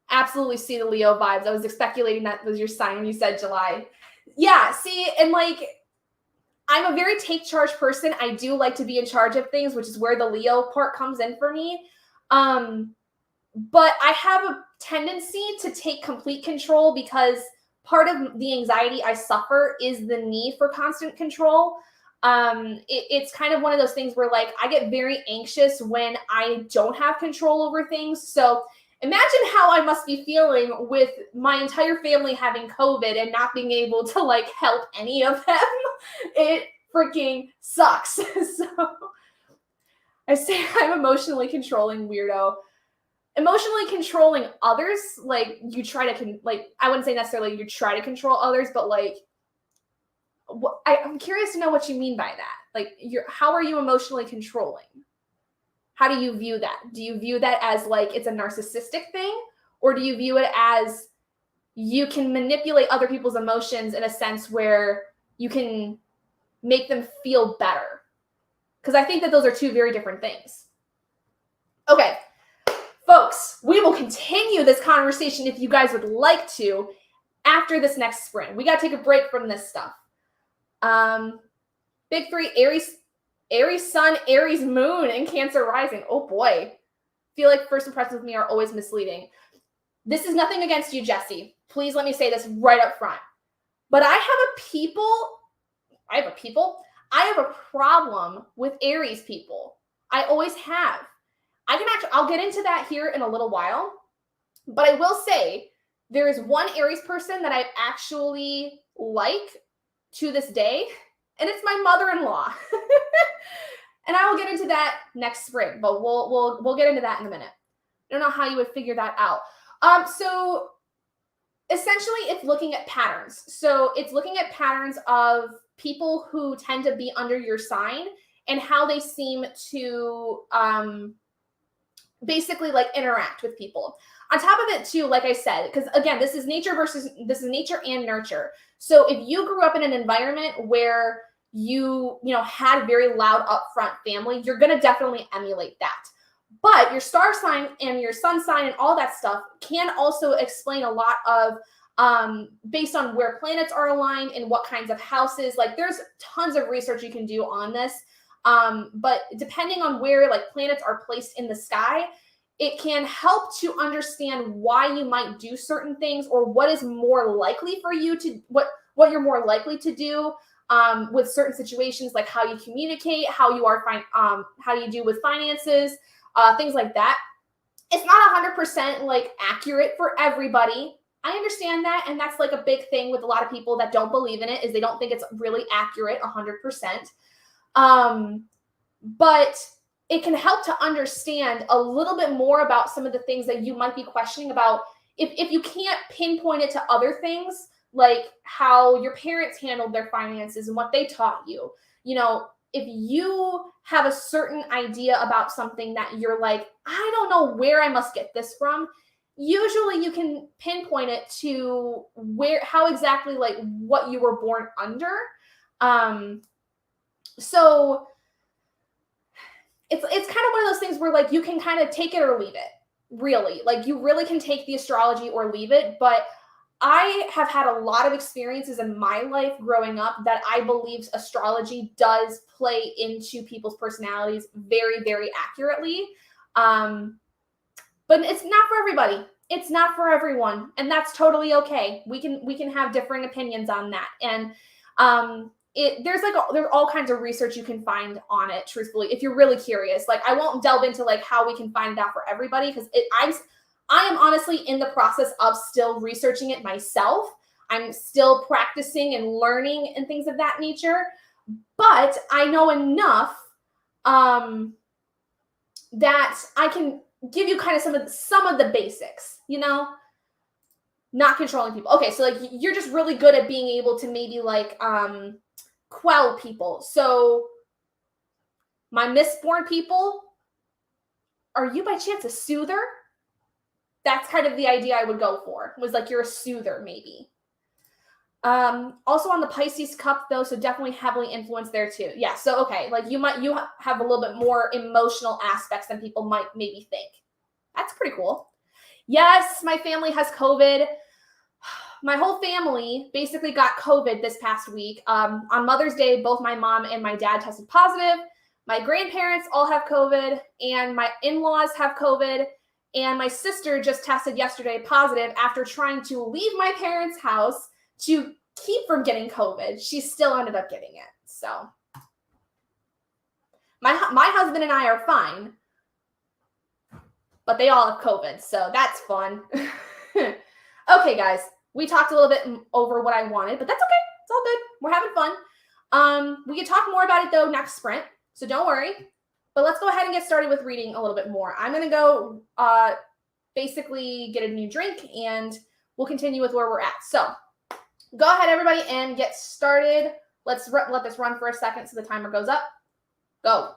Absolutely see the Leo vibes. I was speculating that was your sign when you said July. Yeah, see, and like, I'm a very take charge person. I do like to be in charge of things, which is where the Leo part comes in for me. But I have a tendency to take complete control because part of the anxiety I suffer is the need for constant control. It's kind of one of those things where like I get very anxious when I don't have control over things. So imagine how I must be feeling with my entire family having COVID and not being able to like help any of them. It freaking sucks. So I say I'm emotionally controlling weirdo. Emotionally controlling others, like you try to I wouldn't say necessarily you try to control others, but like I'm curious to know what you mean by that. Like how are you emotionally controlling? How do you view that? Do you view that as like it's a narcissistic thing, or do you view it as you can manipulate other people's emotions in a sense where you can make them feel better? Because I think that those are two very different things. Okay, folks, we will continue this conversation if you guys would like to after this next sprint. We got to take a break from this stuff. Big three, Aries sun, Aries moon, and Cancer rising. Oh boy. Feel like first impressions with me are always misleading. This is nothing against you, Jesse. Please let me say this right up front. But I have a problem with Aries people. I always have. I'll get into that here in a little while. But I will say there is one Aries person that I actually like to this day, and it's my mother-in-law. And I will get into that next spring, but we'll get into that in a minute. I don't know how you would figure that out. So essentially it's looking at patterns. So it's looking at patterns of people who tend to be under your sign and how they seem to basically like interact with people. On top of it too, like I said, because again, this is nature and nurture. So if you grew up in an environment where you had very loud upfront family, you're going to definitely emulate that. But your star sign and your sun sign and all that stuff can also explain a lot of based on where planets are aligned and what kinds of houses. Like there's tons of research you can do on this. But depending on where like planets are placed in the sky, it can help to understand why you might do certain things or what is more likely for you to what you're more likely to do with certain situations, like how you communicate, how you do with finances, things like that. It's not 100% like accurate for everybody. I understand that, and that's like a big thing with a lot of people that don't believe in it, is they don't think it's really accurate 100%. But it can help to understand a little bit more about some of the things that you might be questioning about. If you can't pinpoint it to other things, like how your parents handled their finances and what they taught you, if you have a certain idea about something that you're like, I don't know where I must get this from, usually you can pinpoint it to how exactly like what you were born under. So it's kind of one of those things where like you can kind of take it or leave it, really. Like you really can take the astrology or leave it. But I have had a lot of experiences in my life growing up that I believe astrology does play into people's personalities very, very accurately. But it's not for everybody. It's not for everyone. And that's totally okay. We can have differing opinions on that. And there's all kinds of research you can find on it, truthfully, if you're really curious. Like I won't delve into like how we can find it out for everybody, because I am honestly in the process of still researching it myself. I'm still practicing and learning and things of that nature. But I know enough that I can give you kind of some of the basics, not controlling people. Okay, so like you're just really good at being able to maybe like quell people. So my misborn people, are you by chance a soother? That's kind of the idea I would go for, was like you're a soother maybe. Also on the Pisces cup though, so definitely heavily influenced there too. Yeah, so okay, like you have a little bit more emotional aspects than people might maybe think. That's pretty cool. Yes, my family has COVID. My whole family basically got COVID this past week. On Mother's Day, both my mom and my dad tested positive. My grandparents all have COVID, and my in-laws have COVID. And my sister just tested yesterday positive after trying to leave my parents' house to keep from getting COVID. She still ended up getting it. So my husband and I are fine, but they all have COVID, so that's fun. Okay, guys, we talked a little bit over what I wanted, but that's okay. It's all good. We're having fun. We can talk more about it though next sprint, so don't worry. But let's go ahead and get started with reading a little bit more. I'm gonna go basically get a new drink, and we'll continue with where we're at. So go ahead, everybody, and get started. Let's let this run for a second so the timer goes up. Go.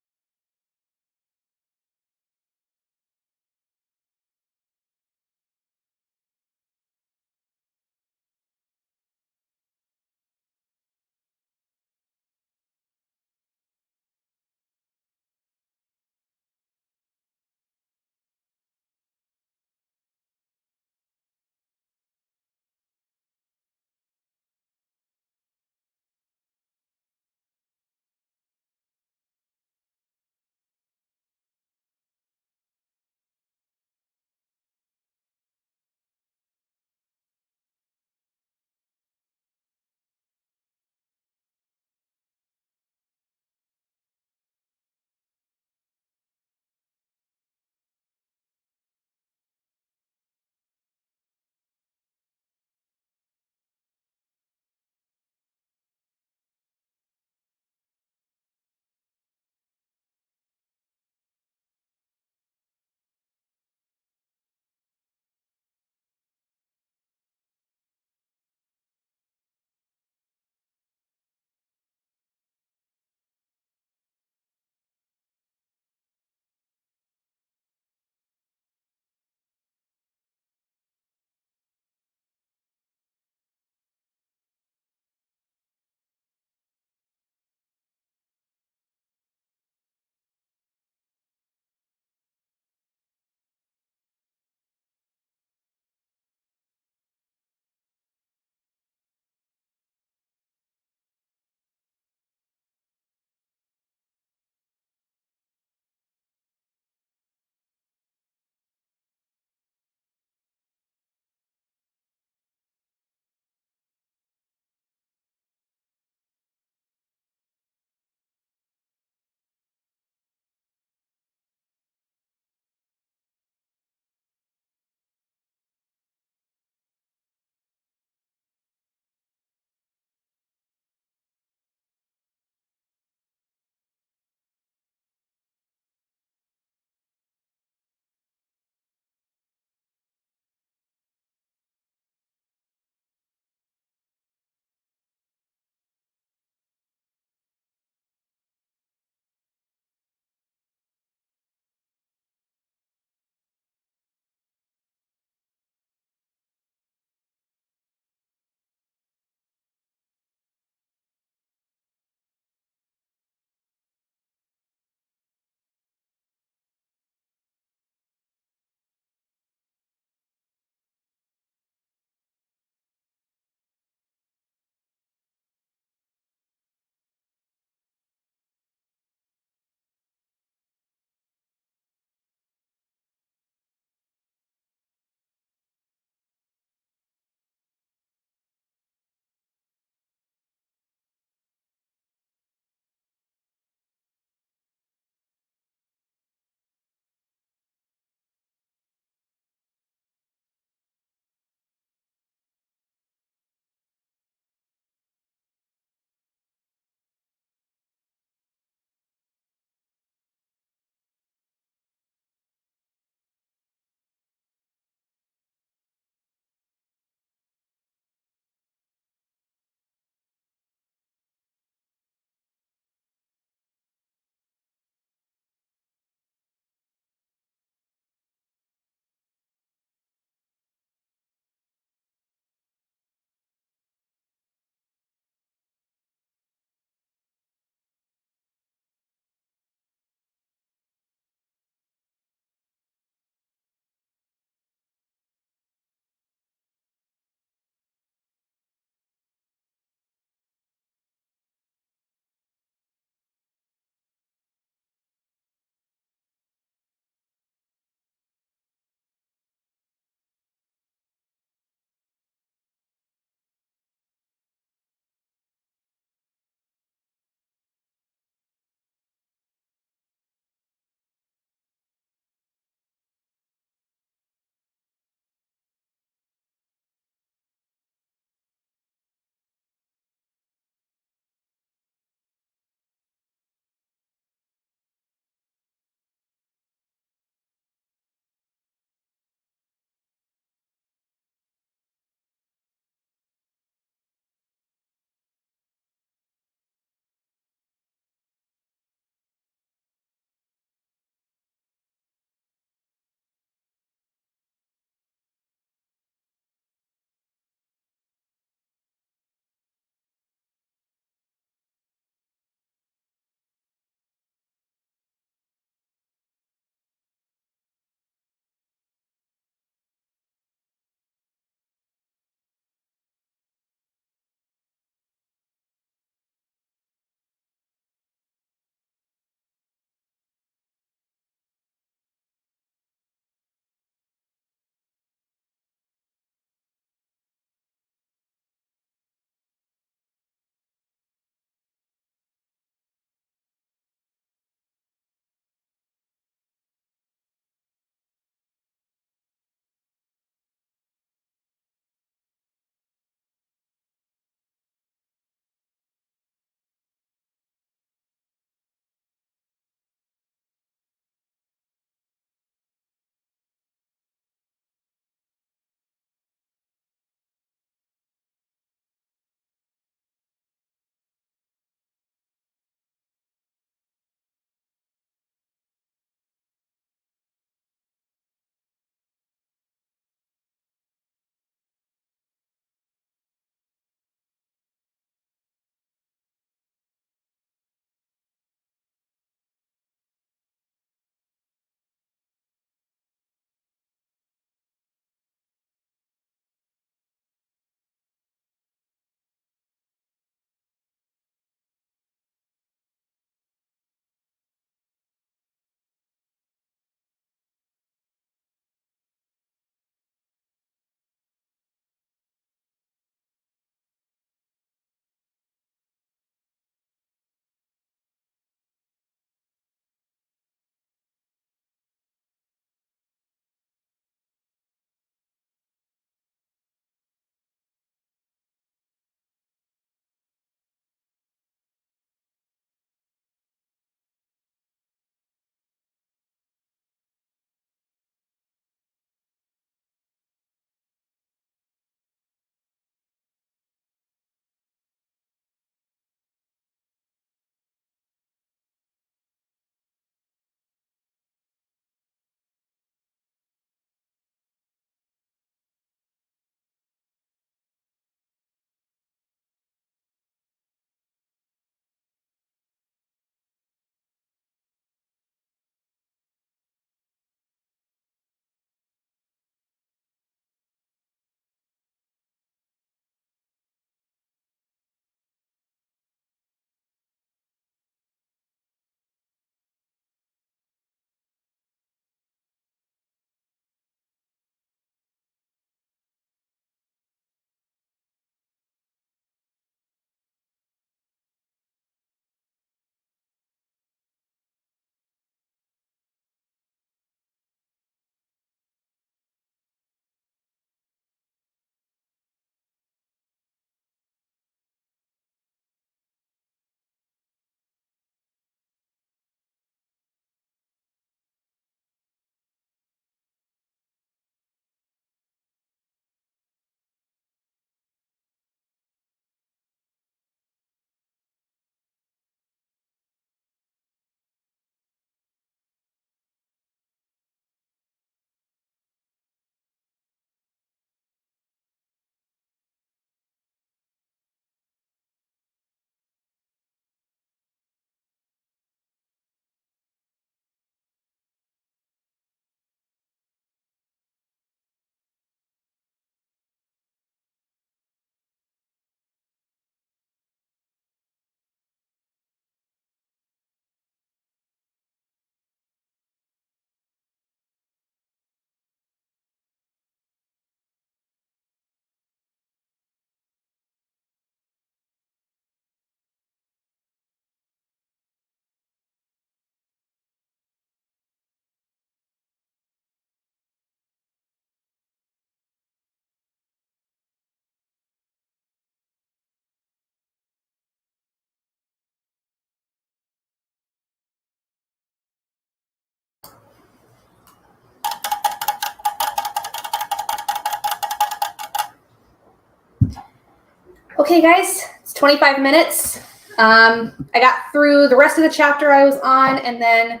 Okay, guys, it's 25 minutes. I got through the rest of the chapter I was on, and then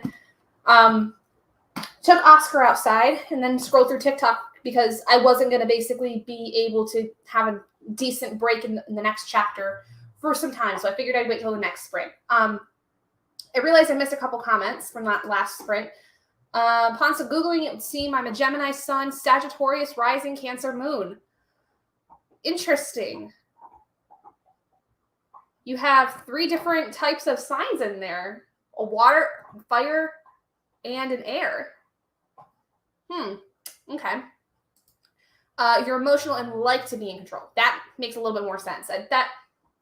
took Oscar outside, and then scrolled through TikTok because I wasn't going to basically be able to have a decent break in the next chapter for some time. So I figured I'd wait till the next sprint. I realized I missed a couple comments from that last sprint. Upon some Googling, it would seem I'm a Gemini sun, Sagittarius, rising, Cancer, moon. Interesting. You have 3 different types of signs in there. A water, fire, and an air. Okay. You're emotional and like to be in control. That makes a little bit more sense.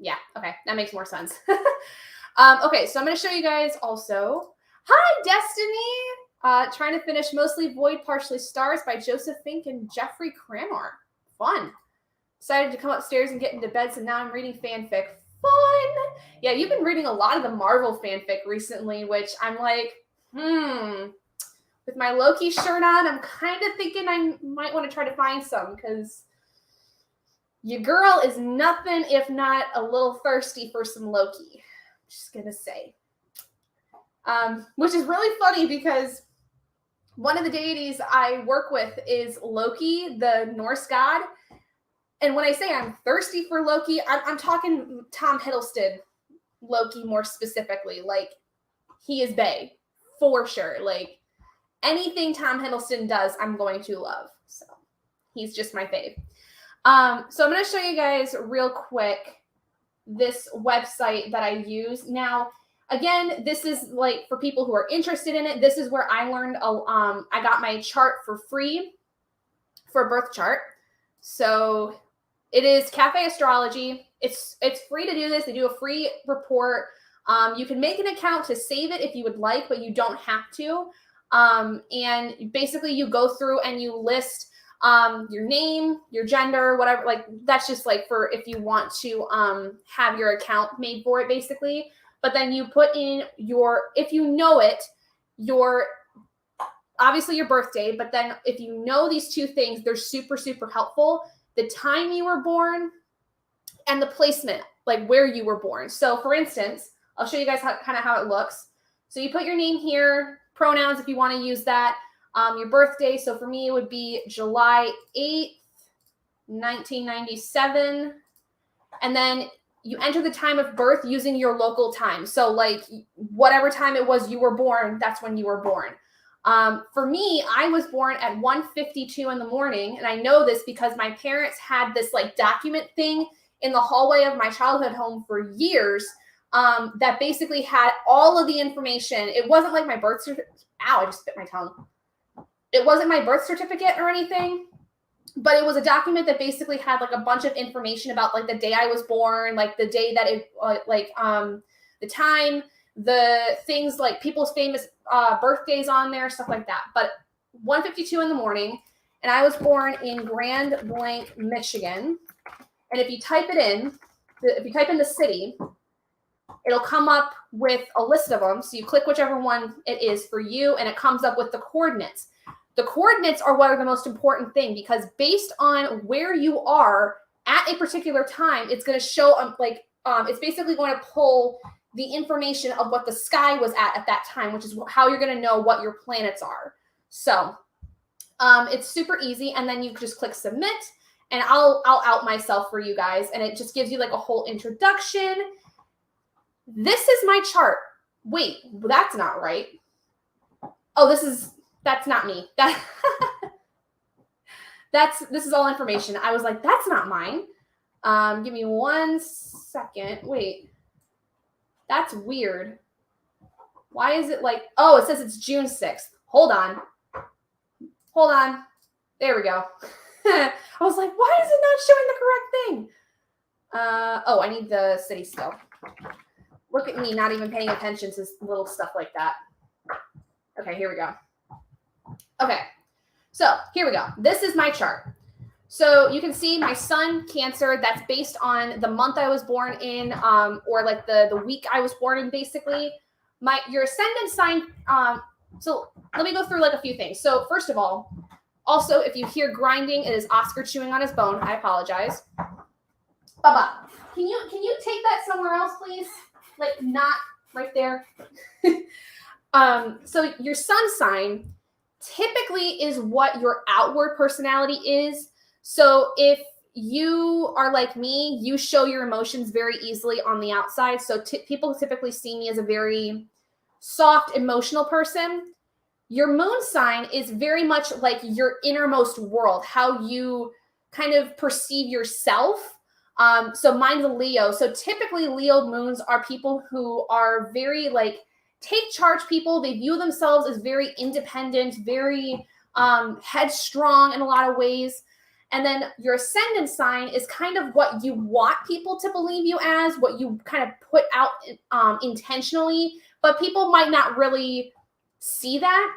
Yeah, okay, that makes more sense. Okay, so I'm going to show you guys also. Hi, Destiny! Trying to finish Mostly Void, Partially Stars by Joseph Fink and Jeffrey Cranor. Fun. Decided to come upstairs and get into bed, so now I'm reading fanfic. Fun! Yeah, you've been reading a lot of the Marvel fanfic recently, which I'm like, with my Loki shirt on, I'm kind of thinking I might want to try to find some, because your girl is nothing if not a little thirsty for some Loki. Just gonna say. Which is really funny because one of the deities I work with is Loki, the Norse god. And when I say I'm thirsty for Loki, I'm talking Tom Hiddleston Loki more specifically. Like, he is bae, for sure. Like, anything Tom Hiddleston does, I'm going to love. So, he's just my fave. So I'm going to show you guys real quick this website that I use. Now, again, this is like for people who are interested in it. This is where I learned, I got my chart for free for a birth chart. So it is Cafe Astrology. It's free to do this. They do a free report. You can make an account to save it if you would like, but you don't have to. And basically you go through and you list your name, your gender, whatever. Like, that's just like for if you want to have your account made for it, basically. But then you put in if you know it, obviously your birthday, but then if you know these 2 things, they're super, super helpful. The time you were born and the placement, like where you were born. So for instance, I'll show you guys how it looks. So you put your name here, pronouns if you want to use that, your birthday. So for me, it would be July 8th, 1997. And then you enter the time of birth using your local time. So like whatever time it was you were born, that's when you were born. For me, I was born at 1:52 in the morning. And I know this because my parents had this like document thing in the hallway of my childhood home for years that basically had all of the information. It wasn't like my birth certificate. Ow, I just bit my tongue. It wasn't my birth certificate or anything, but it was a document that basically had like a bunch of information about like the day I was born, like the day that it, the time, the things like people's famous birthdays on there, stuff like that. But 1:52 in the morning, and I was born in Grand Blanc, Michigan. And if you type it in, if you type in the city, it'll come up with a list of them. So you click whichever one it is for you, and it comes up with the coordinates. The coordinates are what are the most important thing, because based on where you are at a particular time, it's going to show it's basically going to pull the information of what the sky was at that time, which is how you're going to know what your planets are. So it's super easy. And then you just click submit, and I'll out myself for you guys. And it just gives you like a whole introduction. This is my chart. Wait, that's not right. Oh, that's not me. This is all information. I was like, that's not mine. Give me 1 second. Wait, that's weird. Why is it like, oh, it says it's June 6th. Hold on. There we go. I was like, why is it not showing the correct thing? Oh, I need the city still. Look at me not even paying attention to little stuff like that. Okay, here we go. Okay, so here we go. This is my chart. So you can see my sun, Cancer, that's based on the month I was born in, or like the week I was born in, basically. Your ascendant sign, so let me go through like a few things. So first of all, also, if you hear grinding, it is Oscar chewing on his bone. I apologize. Baba, can you take that somewhere else, please? Like not right there. So your sun sign typically is what your outward personality is. So if you are like me, you show your emotions very easily on the outside. So people typically see me as a very soft, emotional person. Your moon sign is very much like your innermost world, how you kind of perceive yourself. So mine's a Leo. So typically Leo moons are people who are very like take charge people. They view themselves as very independent, very headstrong in a lot of ways. And then your ascendant sign is kind of what you want people to believe you as, what you kind of put out intentionally, but people might not really see that.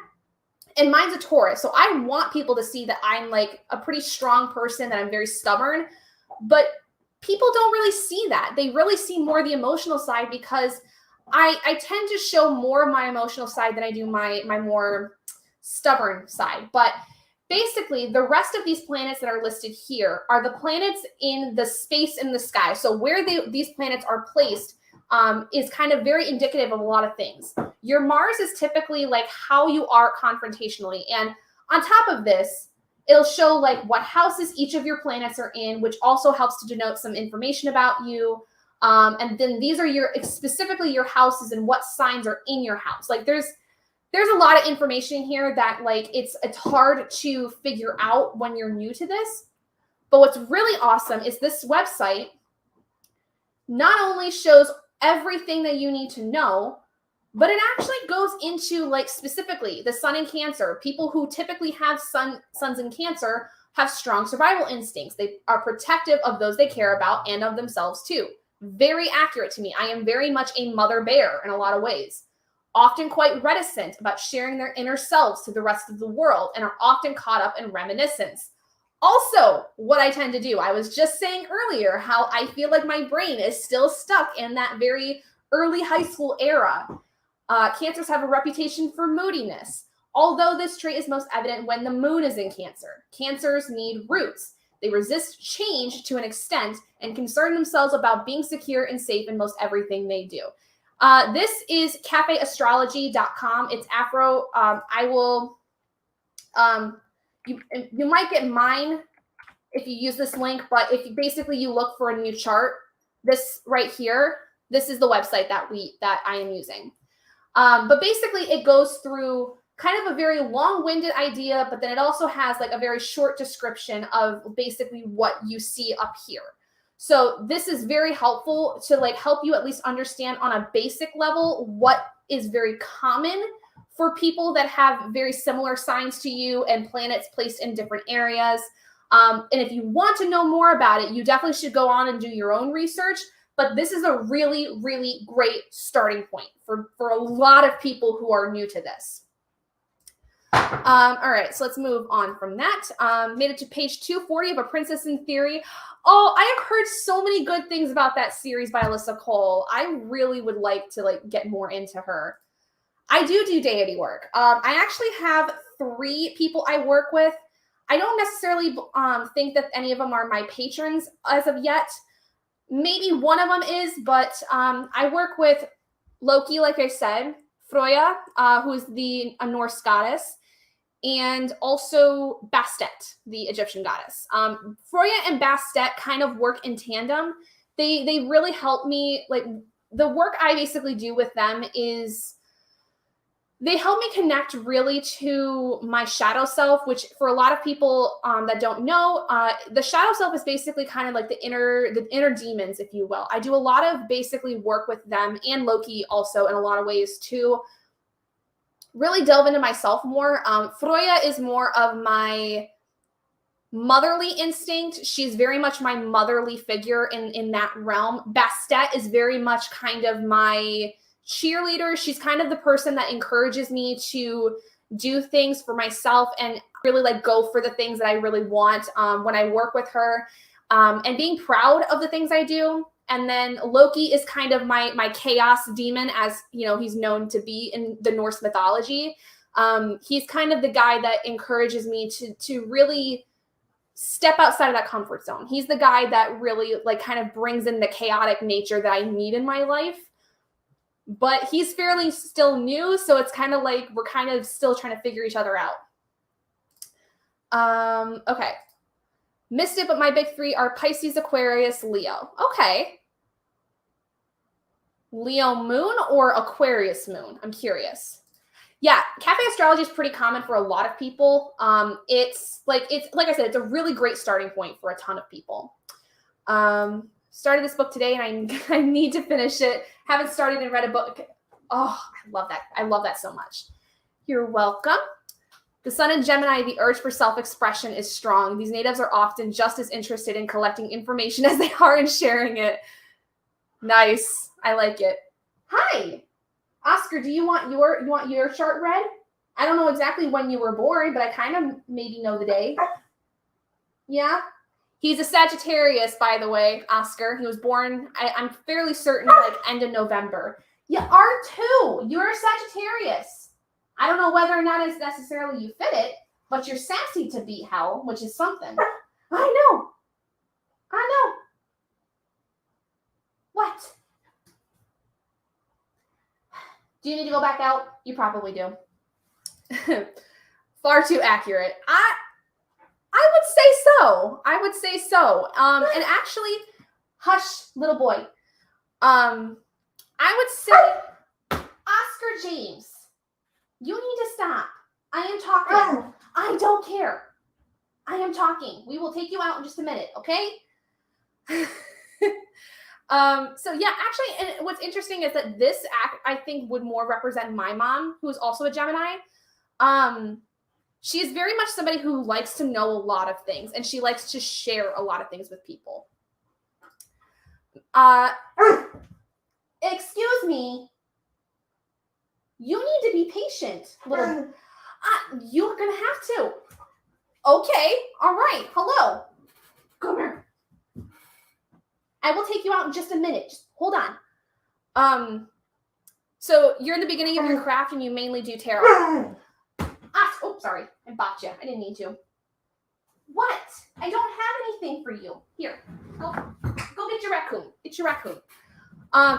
And mine's a Taurus. So I want people to see that I'm like a pretty strong person, that I'm very stubborn, but people don't really see that. They really see more the emotional side because I tend to show more my emotional side than I do my more stubborn side. But basically, the rest of these planets that are listed here are the planets in the space in the sky. So where these planets are placed is kind of very indicative of a lot of things. Your Mars is typically like how you are confrontationally. And on top of this, it'll show like what houses each of your planets are in, which also helps to denote some information about you. And then these are specifically your houses and what signs are in your house. Like there's a lot of information here that like it's hard to figure out when you're new to this. But what's really awesome is this website not only shows everything that you need to know, but it actually goes into like specifically the sun in Cancer. People who typically have suns in Cancer have strong survival instincts. They are protective of those they care about and of themselves too. Very accurate to me. I am very much a mother bear in a lot of ways. Often quite reticent about sharing their inner selves to the rest of the world and are often caught up in reminiscence. Also, what I tend to do, I was just saying earlier how I feel like my brain is still stuck in that very early high school era. Cancers have a reputation for moodiness, although this trait is most evident when the moon is in Cancer. Cancers need roots. They resist change to an extent and concern themselves about being secure and safe in most everything they do. This is cafeastrology.com. It's Afro. I will... You might get mine if you use this link, but if you look for a new chart, this right here, this is the website that I am using. But basically it goes through kind of a very long-winded idea, but then it also has like a very short description of basically what you see up here. So this is very helpful to like help you at least understand on a basic level what is very common for people that have very similar signs to you and planets placed in different areas. And if you want to know more about it, you definitely should go on and do your own research. But this is a really, really great starting point for a lot of people who are new to this. All right, so let's move on from that. Made it to page 240 of A Princess in Theory. Oh, I have heard so many good things about that series by Alyssa Cole. I really would like to like get more into her. I do deity work. I actually have 3 people I work with. I don't necessarily think that any of them are my patrons as of yet. Maybe one of them is, but I work with Loki, like I said, Freya, who's the Norse goddess, and also Bastet, the Egyptian goddess. Freya and Bastet kind of work in tandem. They really help me. Like the work I basically do with them is they help me connect really to my shadow self, which for a lot of people that don't know, the shadow self is basically kind of like the inner demons, if you will. I do a lot of basically work with them and Loki also in a lot of ways to really delve into myself more. Freya is more of my motherly instinct. She's very much my motherly figure in that realm. Bastet is very much kind of my cheerleader. She's kind of the person that encourages me to do things for myself and really like go for the things that I really want when I work with her, and being proud of the things I do. And then Loki is kind of my chaos demon, as you know, he's known to be in the Norse mythology. He's kind of the guy that encourages me to really step outside of that comfort zone. He's the guy that really like kind of brings in the chaotic nature that I need in my life. But he's fairly still new, so it's kind of like we're kind of still trying to figure each other out. Okay. Missed it, but my big three are Pisces, Aquarius, Leo. Okay. Leo moon or Aquarius moon? I'm curious. Yeah, cafe astrology is pretty common for a lot of people. It's like I said, it's a really great starting point for a ton of people. Started this book today and I need to finish it. Haven't started and read a book. Oh, I love that. I love that so much. You're welcome. The sun in Gemini, the urge for self-expression is strong. These natives are often just as interested in collecting information as they are in sharing it. Nice. I like it. Hi. Oscar, do you want your chart read? I don't know exactly when you were born, but I kind of maybe know the day. Yeah? He's a Sagittarius, by the way, Oscar. He was born, I'm fairly certain, like end of November. You are too. You're a Sagittarius. I don't know whether or not it's necessarily you fit it, but you're sassy to beat hell, which is something. I know. What? Do you need to go back out? You probably do. Far too accurate. I would say so. And actually, hush, little boy. I would say, Oscar James, you need to stop. I am talking. I don't care. I am talking. We will take you out in just a minute, okay? So yeah, actually, and what's interesting is that this act, I think, would more represent my mom, who is also a Gemini. She is very much somebody who likes to know a lot of things, and she likes to share a lot of things with people. Excuse me. You need to be patient, little. You're gonna have to. Okay. All right. Hello. Come here. I will take you out in just a minute. Just hold on. So you're in the beginning of your craft and you mainly do tarot. Oh, sorry. I botched you. I didn't need to. What? I don't have anything for you. Here. Go get your raccoon. Get your raccoon.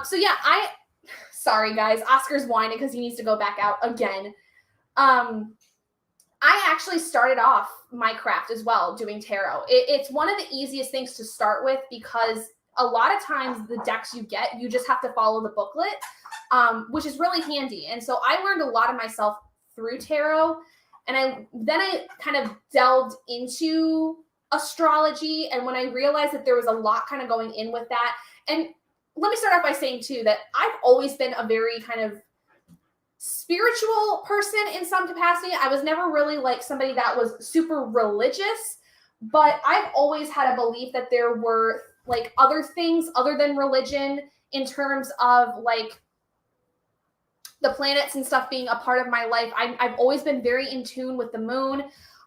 So yeah, sorry guys. Oscar's whining because he needs to go back out again. I actually started off my craft as well doing tarot. It's one of the easiest things to start with because a lot of times the decks you get, you just have to follow the booklet, which is really handy. And so I learned a lot of myself through tarot. And then I kind of delved into astrology. And when I realized that there was a lot kind of going in with that. And let me start off by saying too, that I've always been a very kind of spiritual person in some capacity. I was never really like somebody that was super religious, but I've always had a belief that there were like other things other than religion in terms of like the planets and stuff being a part of my life. I've always been very in tune with the moon.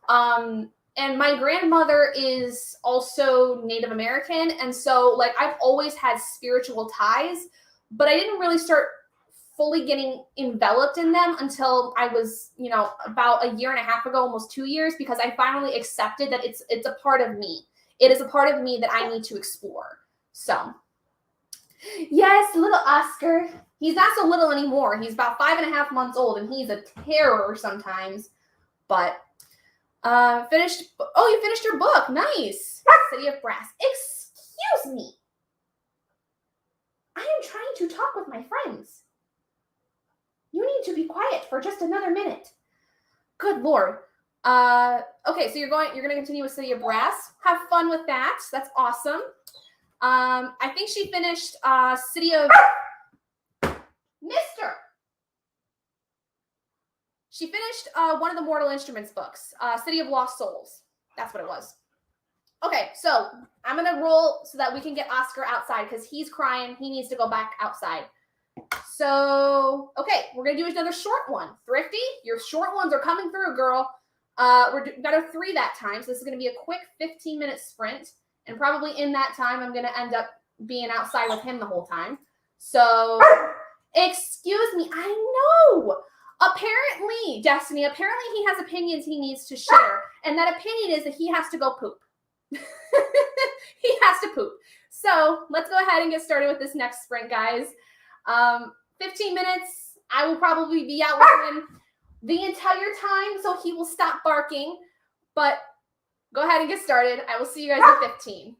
And my grandmother is also Native American. And so like I've always had spiritual ties, but I didn't really start fully getting enveloped in them until I was, about a year and a half ago, almost 2 years, because I finally accepted that it's a part of me. It is a part of me that I need to explore. So, yes, little Oscar. He's not so little anymore. He's about 5.5 months old, and he's a terror sometimes. But, you finished your book. Nice. City of Brass. Excuse me. I am trying to talk with my friends. You need to be quiet for just another minute. Good Lord. Okay, so you're going to continue with City of Brass. Have fun with that. That's awesome. I think she finished City of Mister. She finished one of the Mortal Instruments books, City of Lost Souls. That's what it was. Okay, so I'm gonna roll so that we can get Oscar outside because he's crying. He needs to go back outside. So, okay, we're gonna do another short one. Thrifty, your short ones are coming through, girl. We've got a 3 that time, so this is gonna be a quick 15-minute sprint. And probably in that time, I'm gonna end up being outside with him the whole time. So, excuse me, I know. Apparently, Destiny, he has opinions he needs to share. And that opinion is that he has to go poop. He has to poop. So let's go ahead and get started with this next sprint, guys. 15 minutes. I will probably be out with him the entire time, so he will stop barking. But go ahead and get started. I will see you guys at 15.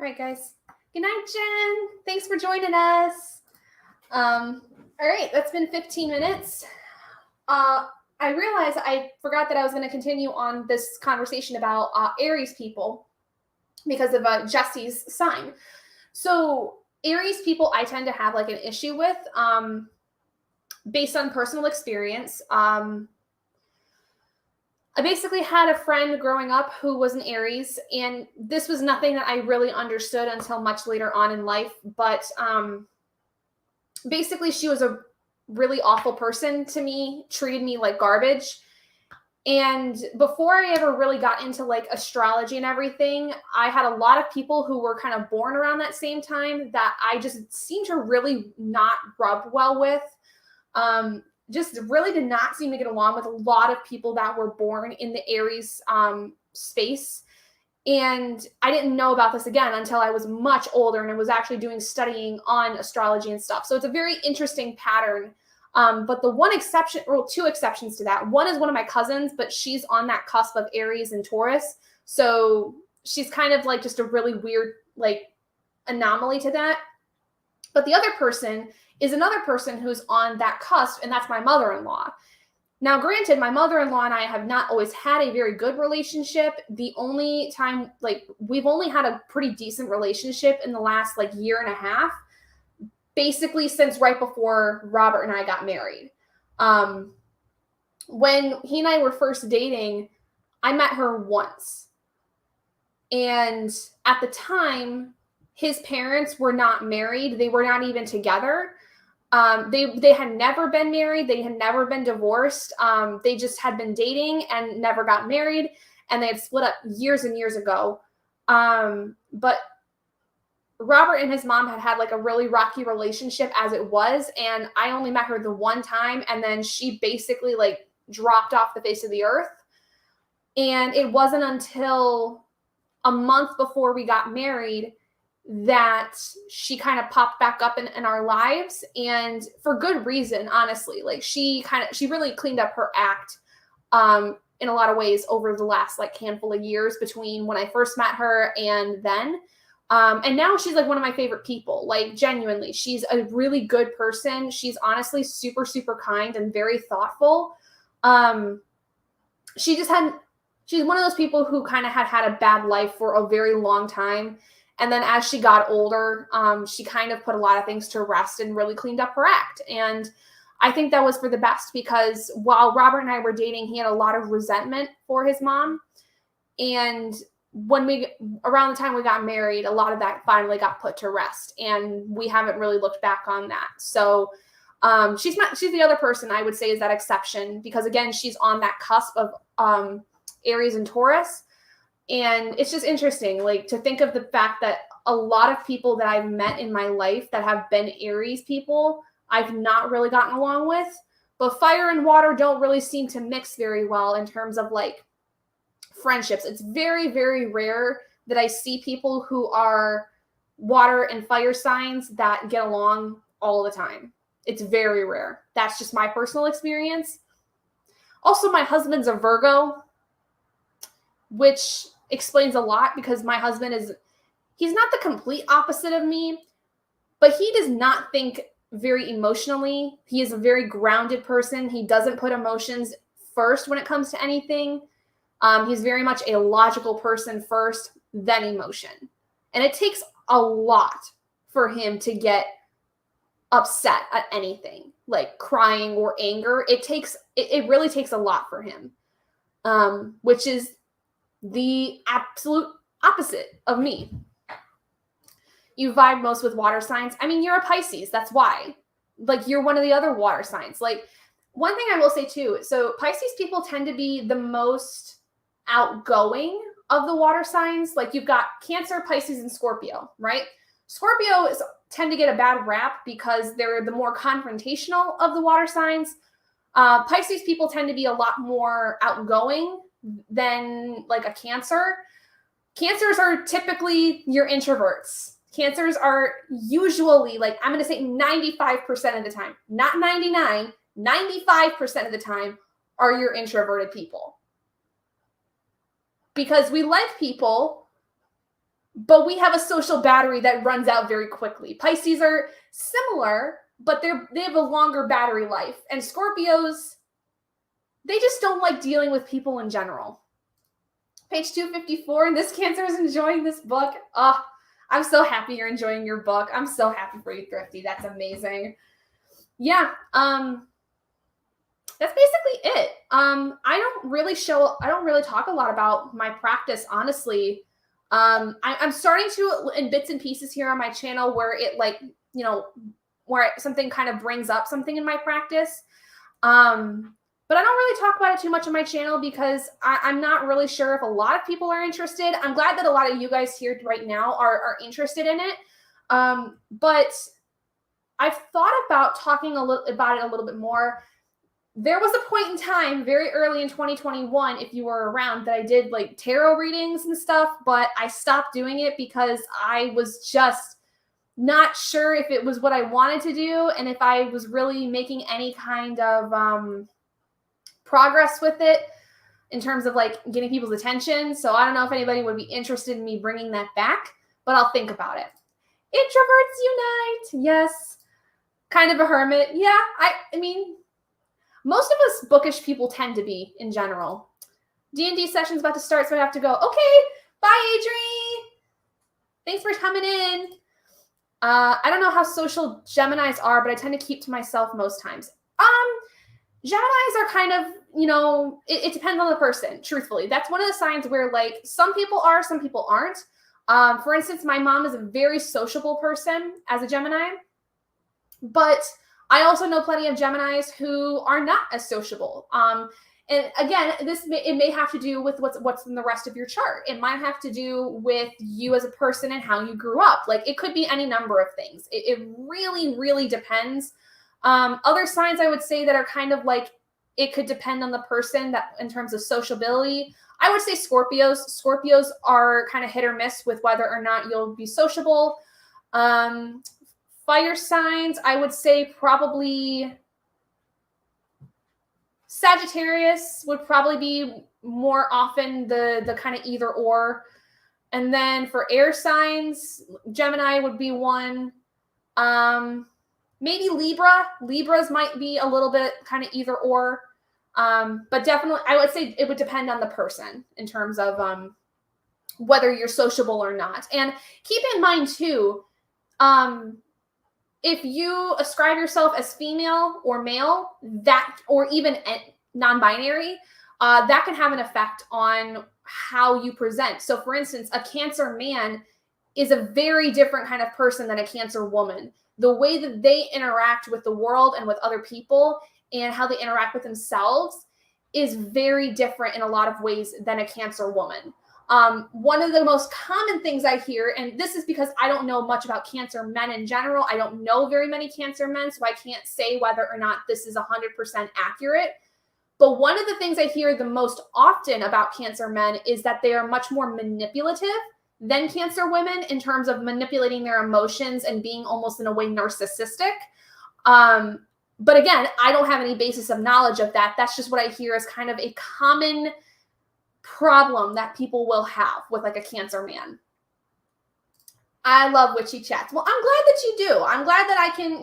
right, guys. Good night, Jen. Thanks for joining us. All right, that's been 15 minutes. I realized I forgot that I was going to continue on this conversation about Aries people because of Jesse's sign. So Aries people, I tend to have like an issue with based on personal experience. I basically had a friend growing up who was an Aries, and this was nothing that I really understood until much later on in life. But basically, she was a really awful person to me, treated me like garbage. And before I ever really got into like astrology and everything, I had a lot of people who were kind of born around that same time that I just seemed to really not rub well with. Just really did not seem to get along with a lot of people that were born in the Aries space. And I didn't know about this again until I was much older and I was actually doing studying on astrology and stuff. So it's a very interesting pattern. But the one exception, or two exceptions to that, one is one of my cousins, but she's on that cusp of Aries and Taurus. So she's kind of like just a really weird like anomaly to that. But the other person is another person who's on that cusp, and that's my mother-in-law. Now, granted, my mother-in-law and I have not always had a very good relationship. The only time, like, we've only had a pretty decent relationship in the last, like, year and a half, basically since right before Robert and I got married. When he and I were first dating, I met her once. And at the time, his parents were not married. They were not even together. They had never been married. They had never been divorced. They just had been dating and never got married. And they had split up years and years ago. But Robert and his mom had like a really rocky relationship as it was. And I only met her the one time. And then she basically like dropped off the face of the earth. And it wasn't until a month before we got married that she kind of popped back up in our lives, and for good reason, honestly. Like she really cleaned up her act in a lot of ways over the last like handful of years between when I first met her and then. And now she's like one of my favorite people, like genuinely. She's a really good person. She's honestly super, super kind and very thoughtful. She's one of those people who kind of had a bad life for a very long time. And then as she got older, she kind of put a lot of things to rest and really cleaned up her act. And I think that was for the best, because while Robert and I were dating, he had a lot of resentment for his mom. And around the time we got married, a lot of that finally got put to rest. And we haven't really looked back on that. So she's the other person I would say is that exception, because again, she's on that cusp of Aries and Taurus. And it's just interesting, like, to think of the fact that a lot of people that I've met in my life that have been Aries people, I've not really gotten along with. But fire and water don't really seem to mix very well in terms of, like, friendships. It's very, very rare that I see people who are water and fire signs that get along all the time. It's very rare. That's just my personal experience. Also, my husband's a Virgo, which explains a lot, because my husband he's not the complete opposite of me, but he does not think very emotionally. He is a very grounded person. He doesn't put emotions first when it comes to anything. He's very much a logical person first, then emotion. And it takes a lot for him to get upset at anything, like crying or anger. It really takes a lot for him, which is the absolute opposite of me. You vibe most with water signs. I mean, you're a Pisces. That's why. Like, you're one of the other water signs. Like, one thing I will say too, so Pisces people tend to be the most outgoing of the water signs. Like, you've got Cancer, Pisces, and Scorpio, right? Scorpios tend to get a bad rap because they're the more confrontational of the water signs. Pisces people tend to be a lot more outgoing than like a Cancer. Cancers are typically your introverts. Cancers are usually, like, I'm going to say 95% of the time, not 99, 95% of the time are your introverted people. Because we like people but we have a social battery that runs out very quickly. Pisces are similar, but they have a longer battery life. And Scorpios, they just don't like dealing with people in general. Page 254, and this Cancer is enjoying this book. Oh, I'm so happy you're enjoying your book. I'm so happy for you, Thrifty. That's amazing. Yeah, that's basically it. I don't really talk a lot about my practice, honestly. I'm starting to, in bits and pieces here on my channel, where it where something kind of brings up something in my practice. But I don't really talk about it too much on my channel because I'm not really sure if a lot of people are interested. I'm glad that a lot of you guys here right now are interested in it. But I've thought about talking about it a little bit more. There was a point in time very early in 2021, if you were around, that I did like tarot readings and stuff, but I stopped doing it because I was just not sure if it was what I wanted to do and if I was really making any kind of progress with it in terms of like getting people's attention. So I don't know if anybody would be interested in me bringing that back, but I'll think about it. Introverts unite. Yes. Kind of a hermit. Yeah. I mean, most of us bookish people tend to be in general. D&D session's about to start, so I have to go. Okay, bye, Adri. Thanks for coming in. I don't know how social Geminis are, but I tend to keep to myself most times. Geminis are kind of, it depends on the person, truthfully. That's one of the signs where, like, some people are, some people aren't. For instance, my mom is a very sociable person as a Gemini, but I also know plenty of Geminis who are not as sociable. And again, it may have to do with what's in the rest of your chart. It might have to do with you as a person and how you grew up. Like, it could be any number of things. It really, really depends. Other signs I would say that are kind of like, it could depend on the person that in terms of sociability. I would say Scorpios. Scorpios are kind of hit or miss with whether or not you'll be sociable. Fire signs, I would say probably Sagittarius would probably be more often the kind of either or. And then for air signs, Gemini would be one. Maybe Libra. Libras might be a little bit kind of either or. But definitely, I would say it would depend on the person in terms of whether you're sociable or not. And keep in mind, too, if you ascribe yourself as female or male, or even non-binary, that can have an effect on how you present. So for instance, a Cancer man is a very different kind of person than a Cancer woman. The way that they interact with the world and with other people and how they interact with themselves is very different in a lot of ways than a Cancer woman. One of the most common things I hear, and this is because I don't know much about Cancer men in general. I don't know very many Cancer men, so I can't say whether or not this is 100% accurate. But one of the things I hear the most often about Cancer men is that they are much more manipulative than Cancer women in terms of manipulating their emotions and being almost in a way narcissistic. But again, I don't have any basis of knowledge of that. That's just what I hear as kind of a common problem that people will have with like a Cancer man. I love witchy chats. Well, I'm glad that you do. I'm glad that I can,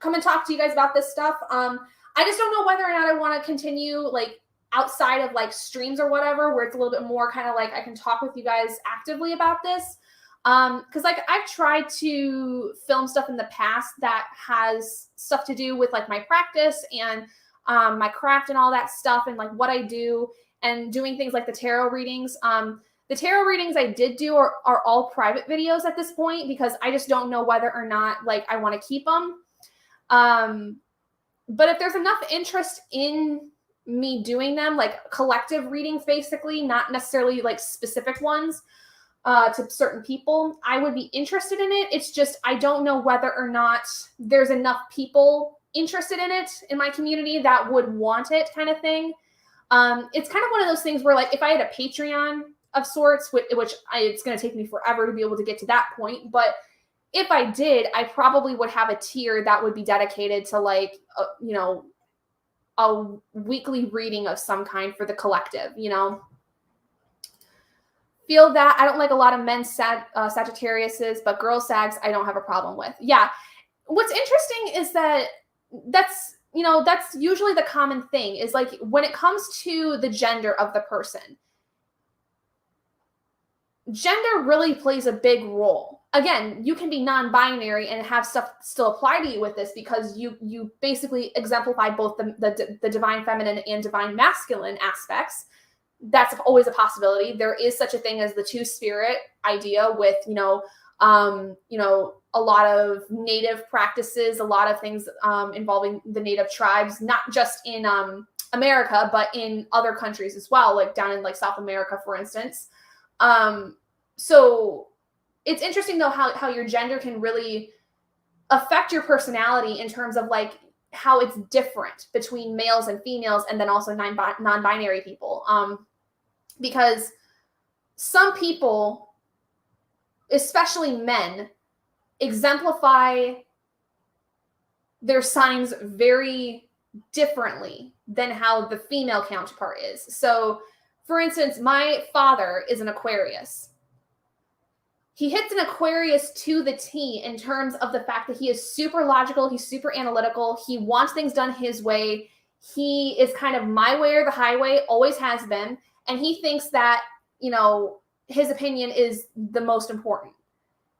come and talk to you guys about this stuff. I just don't know whether or not I want to continue like outside of like streams or whatever, where it's a little bit more kind of like I can talk with you guys actively about this. Because like I've tried to film stuff in the past that has stuff to do with like my practice and my craft and all that stuff and like what I do and doing things like the tarot readings. The tarot readings I did do are all private videos at this point because I just don't know whether or not like I want to keep them. But if there's enough interest in me doing them, like collective readings, basically, not necessarily like specific ones to certain people, I would be interested in it. It's just, I don't know whether or not there's enough people interested in it in my community that would want it kind of thing. It's kind of one of those things where like, if I had a Patreon of sorts, which it's going to take me forever to be able to get to that point, but if I did, I probably would have a tier that would be dedicated to like, a weekly reading of some kind for the collective, feel that. I don't like a lot of men's Sagittariuses, but girl Sags, I don't have a problem with. Yeah. What's interesting is that that's usually the common thing is like when it comes to the gender of the person, gender really plays a big role. Again, you can be non-binary and have stuff still apply to you with this because you basically exemplify both the divine feminine and divine masculine aspects. That's always a possibility. There is such a thing as the two spirit idea with, a lot of native practices, a lot of things involving the native tribes, not just in America, but in other countries as well, like down in like South America, for instance. So it's interesting though how your gender can really affect your personality in terms of like how it's different between males and females, and then also non-binary people. Because some people, especially men, exemplify their signs very differently than how the female counterpart is. So, for instance, my father is an Aquarius. He hits an Aquarius to the T in terms of the fact that he is super logical, he's super analytical, he wants things done his way. He is kind of my way or the highway, always has been, and he thinks that, his opinion is the most important.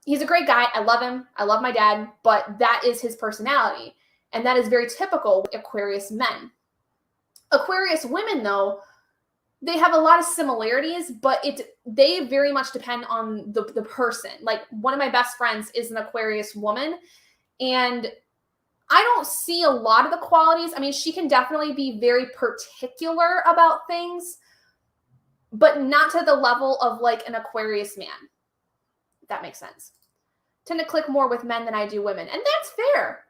He's a great guy. I love him. I love my dad, but that is his personality. And that is very typical with Aquarius men. Aquarius women, though, they have a lot of similarities, but they very much depend on the person. Like one of my best friends is an Aquarius woman, and I don't see a lot of the qualities. I mean, she can definitely be very particular about things, but not to the level of like an Aquarius man. If that makes sense. Tend to click more with men than I do women. And that's fair.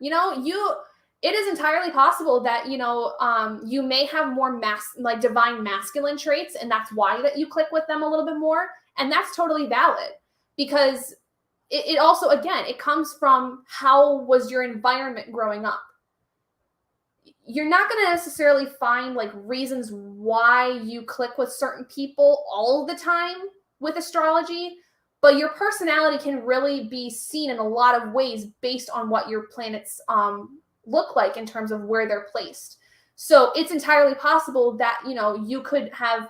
It is entirely possible that, you may have more divine masculine traits, and that's why that you click with them a little bit more. And that's totally valid because it also, again, it comes from how was your environment growing up. You're not going to necessarily find like reasons why you click with certain people all the time with astrology, but your personality can really be seen in a lot of ways based on what your planets look like in terms of where they're placed. So it's entirely possible that, you could have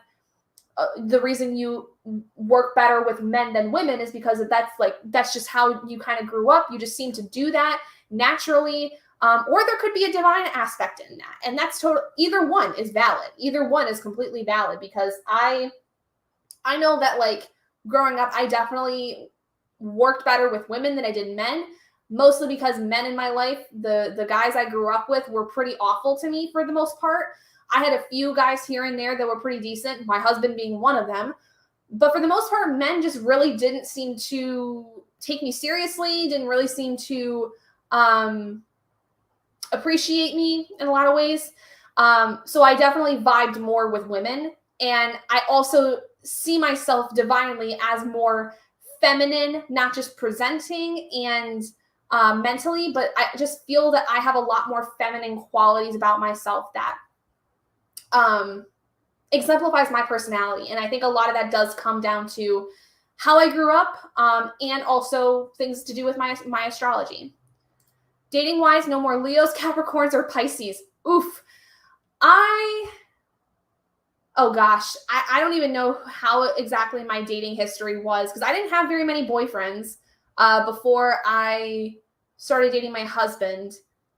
the reason you work better with men than women is because that's just how you kind of grew up. You just seem to do that naturally. Or there could be a divine aspect in that. And that's total. Either one is valid. Either one is completely valid because I know that like growing up, I definitely worked better with women than I did men, mostly because men in my life, the guys I grew up with were pretty awful to me for the most part. I had a few guys here and there that were pretty decent, my husband being one of them. But for the most part, men just really didn't seem to take me seriously, didn't really seem to appreciate me in a lot of ways. So I definitely vibed more with women. And I also see myself divinely as more feminine, not just presenting and mentally, but I just feel that I have a lot more feminine qualities about myself that exemplifies my personality. And I think a lot of that does come down to how I grew up and also things to do with my astrology. Dating wise, no more Leos, Capricorns, or Pisces. Oof. Oh gosh, I don't even know how exactly my dating history was because I didn't have very many boyfriends before I started dating my husband.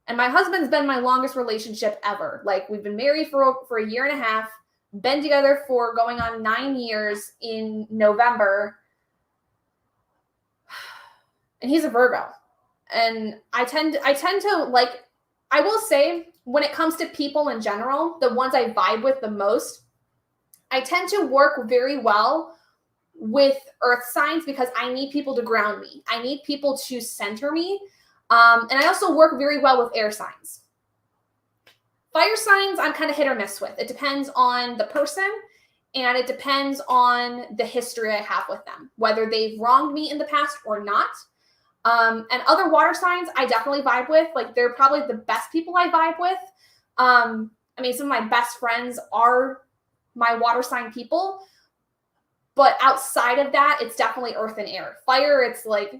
And my husband's been my longest relationship ever. Like we've been married for a year and a half, been together for going on 9 years in November. And he's a Virgo. And I tend to like, I will say when it comes to people in general, the ones I vibe with the most, I tend to work very well with earth signs because I need people to ground me. I need people to center me. And I also work very well with air signs. Fire signs, I'm kind of hit or miss with. It depends on the person and it depends on the history I have with them, whether they've wronged me in the past or not. And other water signs, I definitely vibe with. Like they're probably the best people I vibe with. I mean, some of my best friends are my water sign people. But outside of that, it's definitely earth and air. Fire, it's like,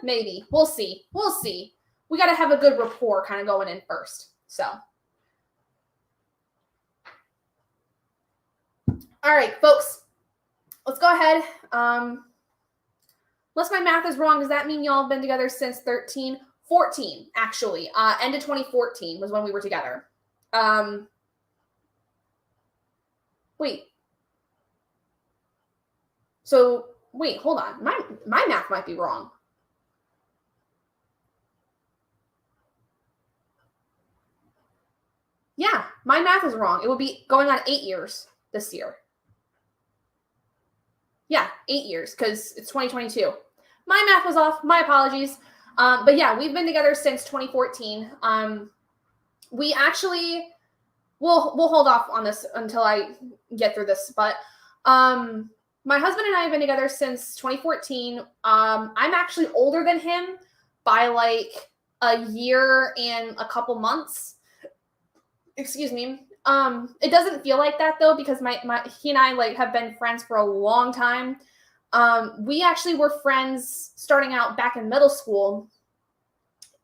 maybe. We'll see. We'll see. We got to have a good rapport kind of going in first. So. All right, folks. Let's go ahead. Unless my math is wrong, does that mean y'all have been together since 14, actually. End of 2014 was when we were together. Wait. So, wait, hold on. My math might be wrong. Yeah, my math is wrong. It would be going on 8 years this year. Yeah, 8 years, because it's 2022. My math was off. My apologies. But yeah, we've been together since 2014. We actually, we'll hold off on this until I get through this. But my husband and I have been together since 2014. I'm actually older than him by like a year and a couple months. Excuse me. It doesn't feel like that though, because he and I like have been friends for a long time. We actually were friends starting out back in middle school,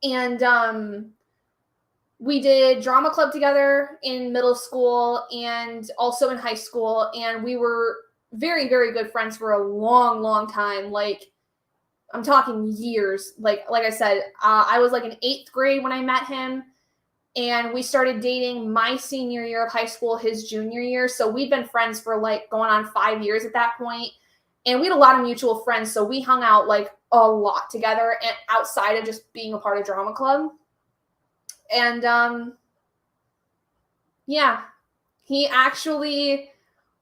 and we did drama club together in middle school and also in high school, and we were very, very good friends for a long, long time. Like, I'm talking years. Like I said, I was like in 8th grade when I met him. And we started dating my senior year of high school, his junior year. So we'd been friends for like going on 5 years at that point. And we had a lot of mutual friends. So we hung out like a lot together and outside of just being a part of drama club. And yeah, he actually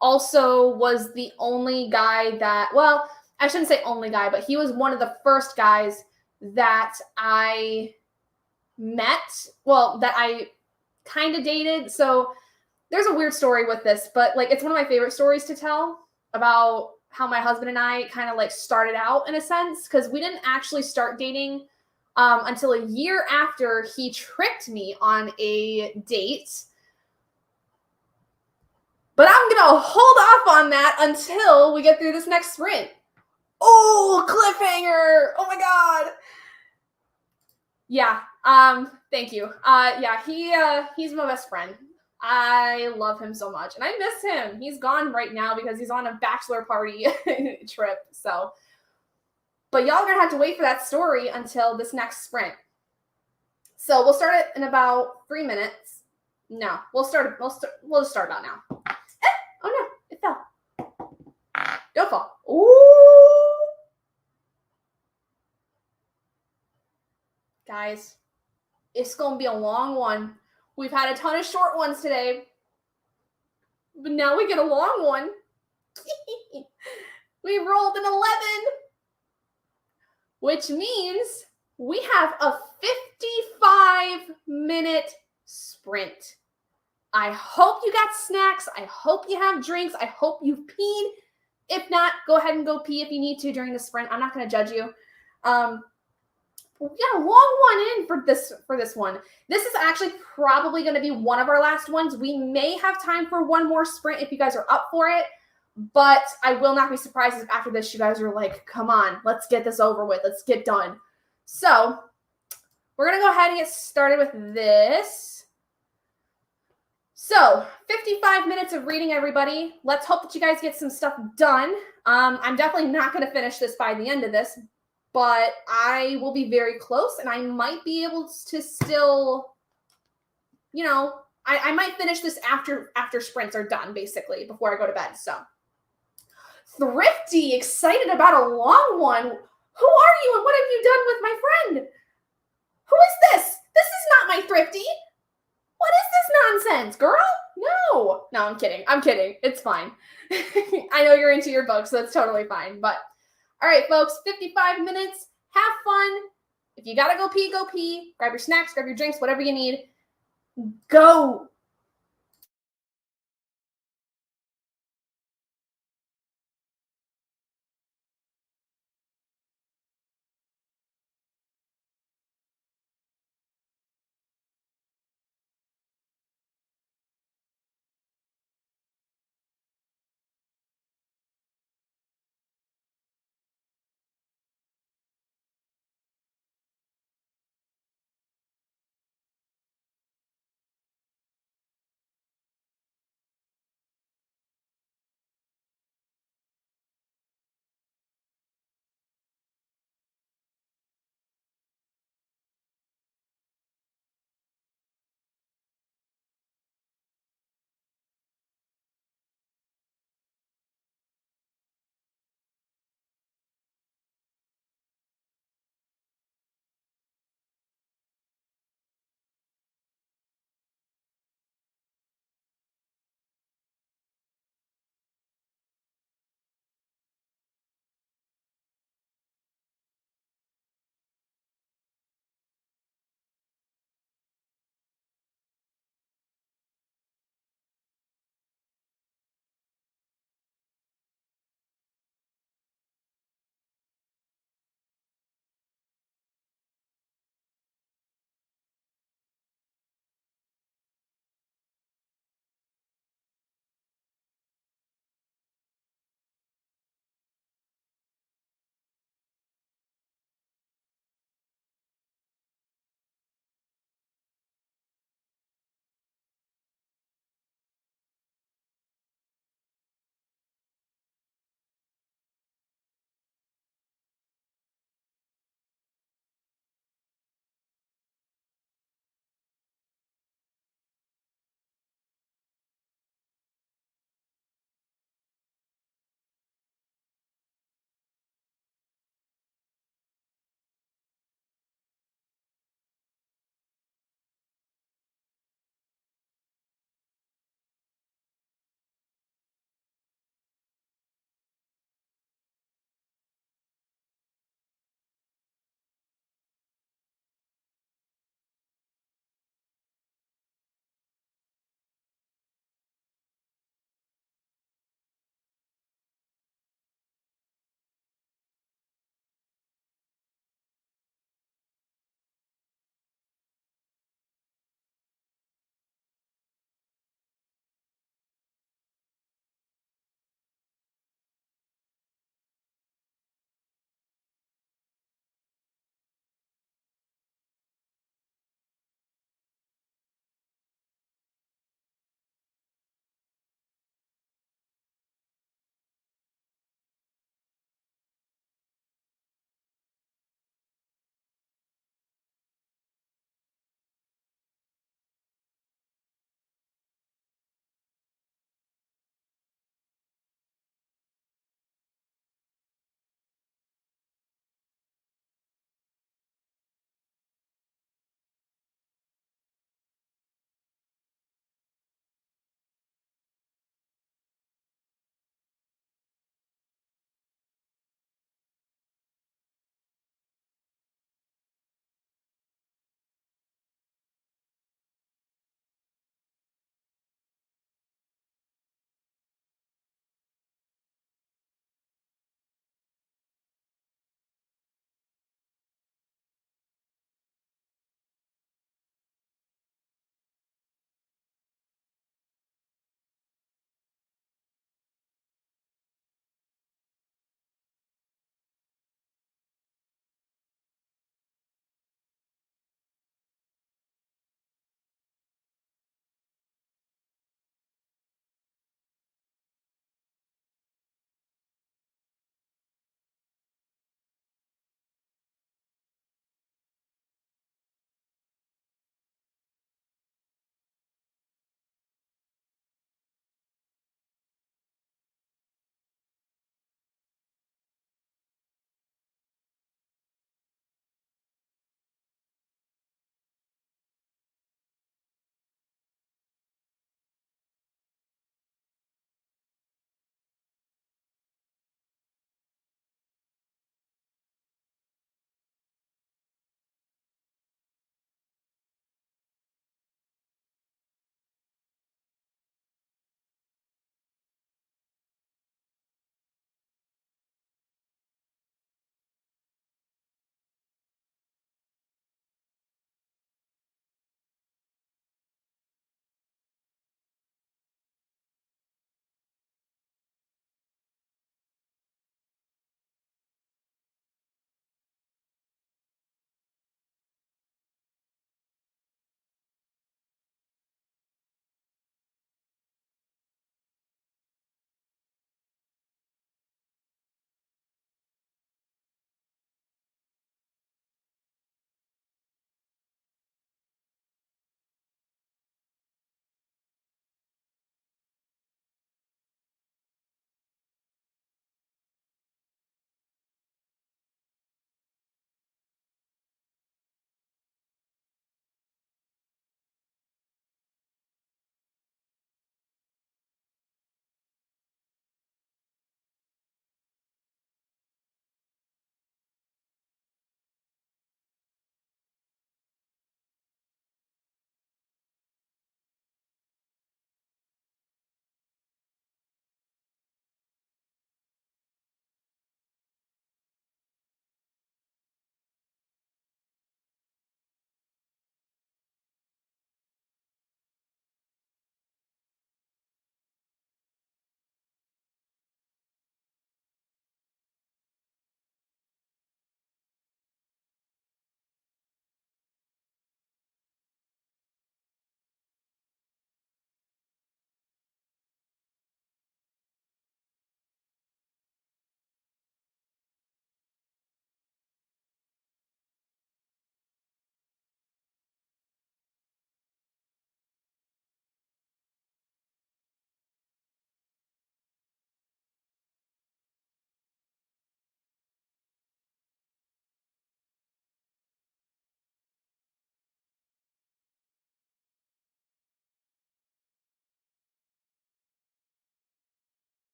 also was the only guy that, well, I shouldn't say only guy, but he was one of the first guys that I met, well, that I kind of dated. So there's a weird story with this, but like it's one of my favorite stories to tell about how my husband and I kind of like started out in a sense, because we didn't actually start dating until a year after he tricked me on a date. But I'm gonna hold off on that until we get through this next sprint. Oh, cliffhanger! Oh my god! Yeah. Thank you. Yeah, he's my best friend. I love him so much, and I miss him. He's gone right now because he's on a bachelor party trip. So, but y'all are gonna have to wait for that story until this next sprint. So we'll start it in about 3 minutes. No, we'll just start about now. Oh no, it fell. Don't fall. Ooh. Guys, it's going to be a long one. We've had a ton of short ones today, but now we get a long one. We rolled an 11, which means we have a 55-minute sprint. I hope you got snacks. I hope you have drinks. I hope you've peed. If not, go ahead and go pee if you need to during the sprint. I'm not going to judge you. We got a long one in for this one. This is actually probably going to be one of our last ones. We may have time for one more sprint if you guys are up for it, but I will not be surprised if after this you guys are like, come on, let's get this over with. Let's get done. So we're going to go ahead and get started with this. So 55 minutes of reading, everybody. Let's hope that you guys get some stuff done. I'm definitely not going to finish this by the end of this, but I will be very close, and I might be able to still, you know, I might finish this after sprints are done, basically, before I go to bed. So, Thrifty, excited about a long one. Who are you, and what have you done with my friend? Who is this? This is not my Thrifty. What is this nonsense, girl? No, I'm kidding. It's fine. I know you're into your books, so it's totally fine, but all right, folks, 55 minutes. Have fun. If you got to go pee, go pee. Grab your snacks, grab your drinks, whatever you need. Go.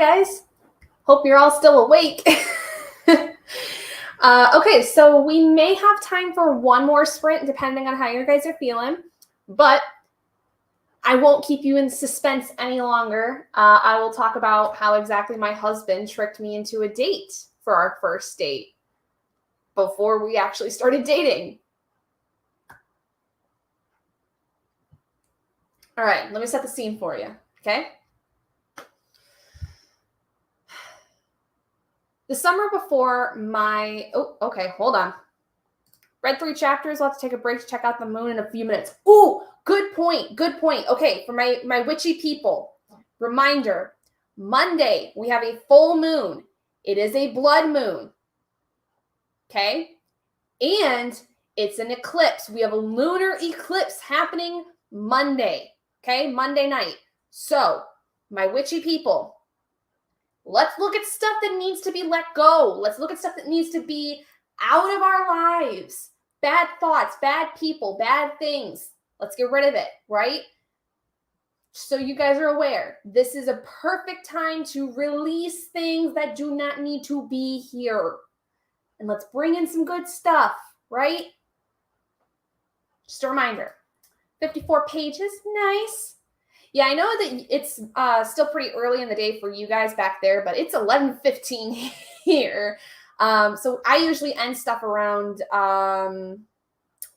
guys. Hope you're all still awake. Okay, so we may have time for one more sprint depending on how you guys are feeling, but I won't keep you in suspense any longer. I will talk about how exactly my husband tricked me into a date for our first date before we actually started dating. All right, let me set the scene for you, okay? The summer before okay, hold on. Read 3 chapters. I'll have to take a break to check out the moon in a few minutes. Ooh, good point. Okay, for my witchy people, reminder, Monday, we have a full moon. It is a blood moon, okay? And it's an eclipse. We have a lunar eclipse happening Monday, okay? Monday night. So, my witchy people, let's look at stuff that needs to be let go. Let's look at stuff that needs to be out of our lives. Bad thoughts, bad people, bad things. Let's get rid of it, right? So you guys are aware, this is a perfect time to release things that do not need to be here. And let's bring in some good stuff, right? Just a reminder, 54 pages, nice. Yeah, I know that it's still pretty early in the day for you guys back there, but it's 11:15 here. So I usually end stuff around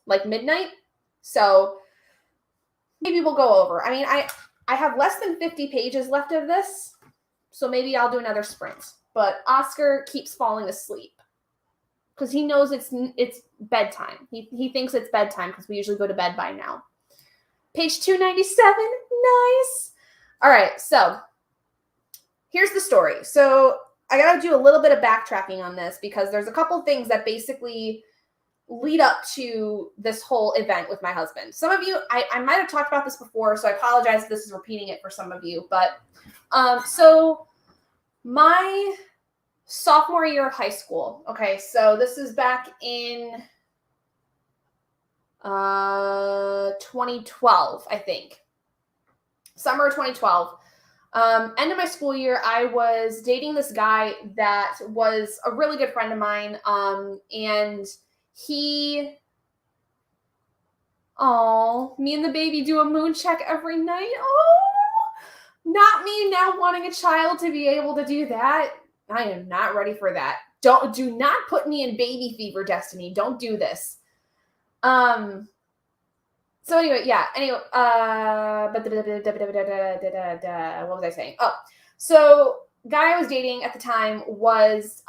like midnight. So maybe we'll go over. I mean, I have less than 50 pages left of this, so maybe I'll do another sprint. But Oscar keeps falling asleep because he knows it's bedtime. He thinks it's bedtime because we usually go to bed by now. Page 297, nice. All right, so here's the story. So I got to do a little bit of backtracking on this because there's a couple things that basically lead up to this whole event with my husband. Some of you, I might have talked about this before, so I apologize if this is repeating it for some of you. But so my sophomore year of high school, okay, so this is back in 2012, I think. Summer of 2012. End of my school year, I was dating this guy that was a really good friend of mine. And me and the baby do a moon check every night. Oh, not me now wanting a child to be able to do that. I am not ready for that. Do not put me in baby fever, Destiny. Don't do this. So anyway, yeah. Anyway, what was I saying? Oh, so guy I was dating at the time was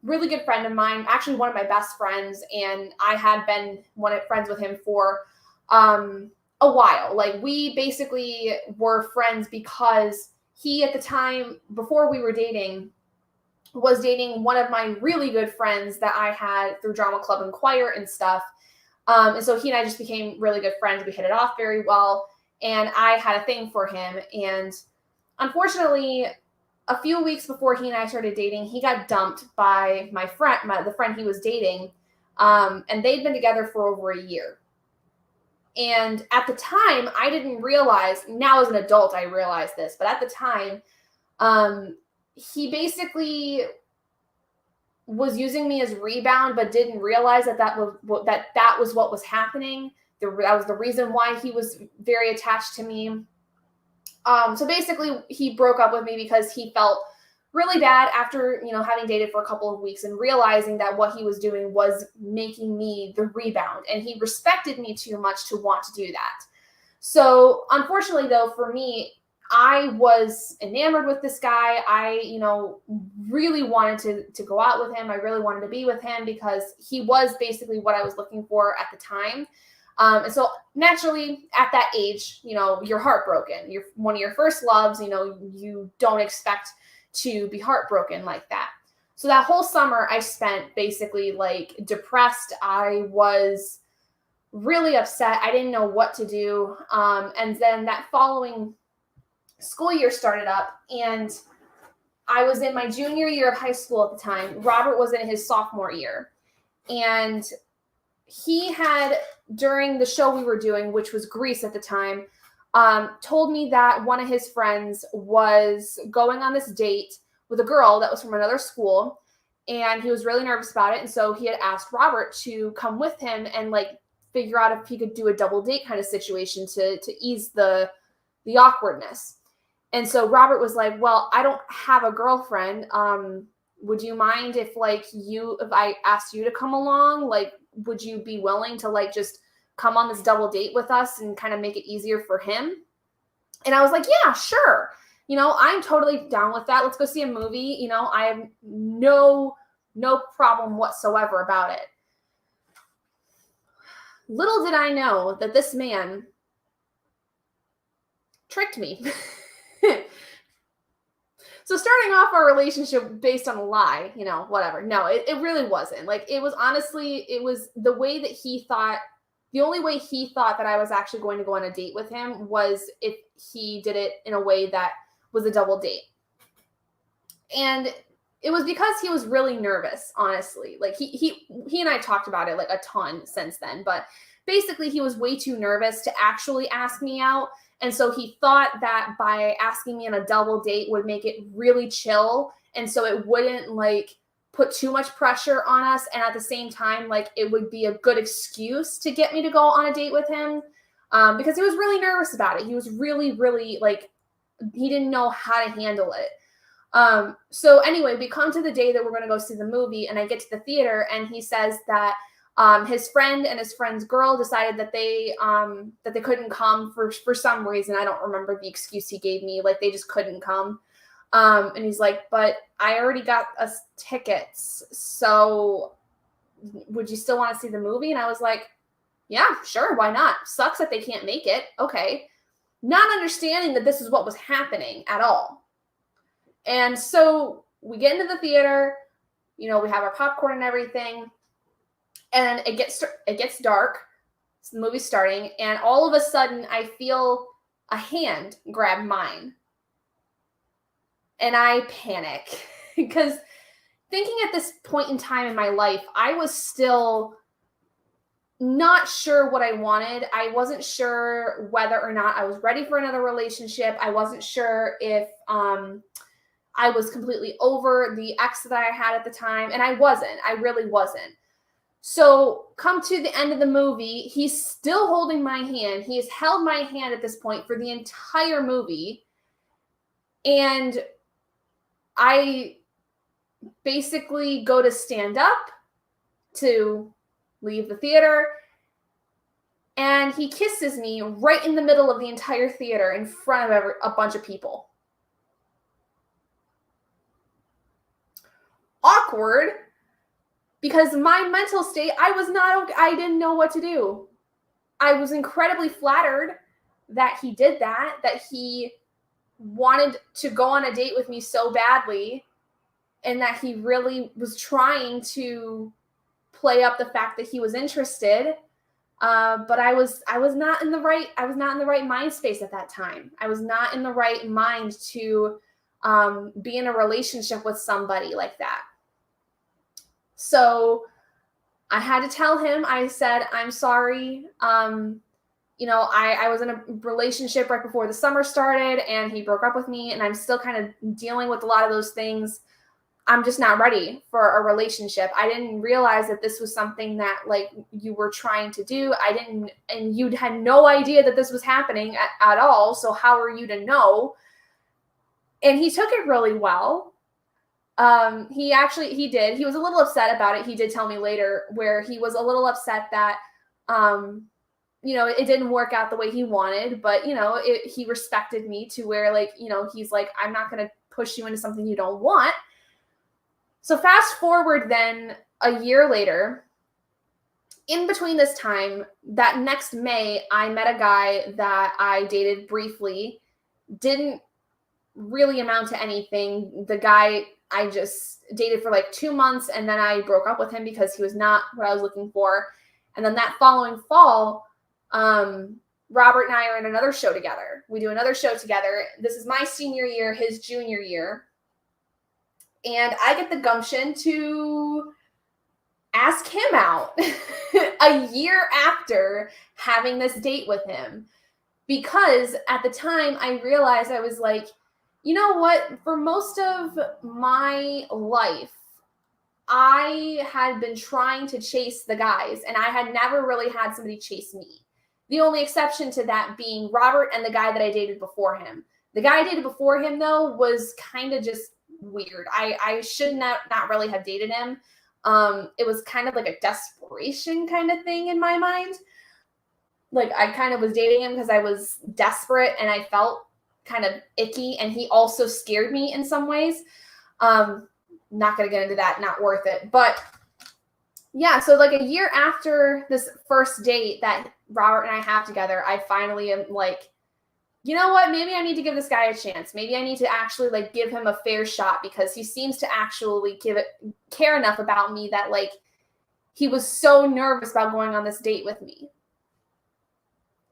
really good friend of mine, actually one of my best friends, and I had been friends with him for a while. Like we basically were friends because he at the time before we were dating was dating one of my really good friends that I had through drama club and choir and stuff. And so he and I just became really good friends. We hit it off very well. And I had a thing for him. And unfortunately, a few weeks before he and I started dating, he got dumped by my friend, the friend he was dating. And they'd been together for over a year. And at the time, I didn't realize, now as an adult, I realized this. But at the time, he basically was using me as rebound, but didn't realize that was what was happening. That was the reason why he was very attached to me. So basically, he broke up with me because he felt really bad after having dated for a couple of weeks and realizing that what he was doing was making me the rebound, and he respected me too much to want to do that. So unfortunately, though, for me, I was enamored with this guy. I, really wanted to go out with him. I really wanted to be with him because he was basically what I was looking for at the time. And so naturally at that age, you're heartbroken. You're one of your first loves, you don't expect to be heartbroken like that. So that whole summer I spent basically like depressed. I was really upset. I didn't know what to do. And then that following school year started up, and I was in my junior year of high school at the time. Robert was in his sophomore year, and he had, during the show we were doing, which was Grease at the time, told me that one of his friends was going on this date with a girl that was from another school, and he was really nervous about it. And so he had asked Robert to come with him and like figure out if he could do a double date kind of situation to ease the awkwardness. And so Robert was like, well, I don't have a girlfriend. Would you mind if I asked you to come along? Like, would you be willing to like just come on this double date with us and kind of make it easier for him? And I was like, yeah, sure. I'm totally down with that. Let's go see a movie. I have no problem whatsoever about it. Little did I know that this man tricked me. So starting off our relationship based on a lie, whatever. No, it really wasn't. Like, it was honestly, it was the way that he thought. The only way he thought that I was actually going to go on a date with him was if he did it in a way that was a double date. And it was because he was really nervous, honestly. Like, he and I talked about it like a ton since then, but basically he was way too nervous to actually ask me out. And so he thought that by asking me on a double date would make it really chill. And so it wouldn't like put too much pressure on us. And at the same time, like, it would be a good excuse to get me to go on a date with him. Because he was really nervous about it. He was really, really like, he didn't know how to handle it. So anyway, we come to the day that we're going to go see the movie, and I get to the theater, and he says that his friend and his friend's girl decided that they couldn't come for some reason. I don't remember the excuse he gave me. Like, they just couldn't come. And he's like, but I already got us tickets. So would you still want to see the movie? And I was like, yeah, sure. Why not? Sucks that they can't make it. Okay. Not understanding that this is what was happening at all. And so we get into the theater, we have our popcorn and everything. And it gets dark. So the movie's starting, and all of a sudden I feel a hand grab mine. And I panic because thinking at this point in time in my life, I was still not sure what I wanted. I wasn't sure whether or not I was ready for another relationship. I wasn't sure if I was completely over the ex that I had at the time. And I wasn't. I really wasn't. So come to the end of the movie, he's still holding my hand. He has held my hand at this point for the entire movie. And I basically go to stand up to leave the theater, and he kisses me right in the middle of the entire theater in front of a bunch of people. Awkward, because my mental state, I didn't know what to do. I was incredibly flattered that he did that he wanted to go on a date with me so badly, and that he really was trying to play up the fact that he was interested. But I was not in the right mind space at that time. I was not in the right mind to be in a relationship with somebody like that. So I had to tell him. I said, I'm sorry. I was in a relationship right before the summer started, and he broke up with me, and I'm still kind of dealing with a lot of those things. I'm just not ready for a relationship. I didn't realize that this was something that like you were trying to do. And you had no idea that this was happening at all. So how are you to know? And he took it really well. He did. He was a little upset about it. He did tell me later where he was a little upset that, it didn't work out the way he wanted, but he respected me to where he's like, I'm not going to push you into something you don't want. So fast forward then a year later, in between this time, that next May, I met a guy that I dated briefly, didn't really amount to anything. The guy I just dated for like 2 months, and then I broke up with him because he was not what I was looking for. And then that following fall, Robert and I are in another show together. We do another show together. This is my senior year, his junior year. And I get the gumption to ask him out a year after having this date with him. because at the time I realized I was like, you know what? For most of my life, I had been trying to chase the guys, and I had never really had somebody chase me. The only exception to that being Robert and the guy that I dated before him. The guy I dated before him, though, was kind of just weird. I should not really have dated him. It was kind of like a desperation kind of thing in my mind. Like, I kind of was dating him because I was desperate and I felt kind of icky, and he also scared me in some ways. Not going to get into that, not worth it. But yeah, so like a year after this first date that Robert and I have together, I finally am like, you know what? Maybe I need to give this guy a chance. Maybe I need to actually like give him a fair shot, because he seems to actually care enough about me that like he was so nervous about going on this date with me.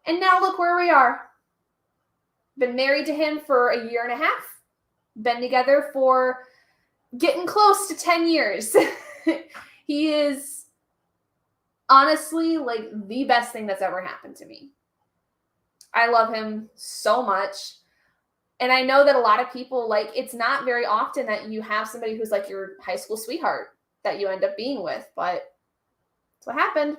And now look where we are. Been married to him for a year and a half. Been together for getting close to 10 years. He is honestly like the best thing that's ever happened to me. I love him so much. And I know that a lot of people, like, it's not very often that you have somebody who's like your high school sweetheart that you end up being with, but that's what happened.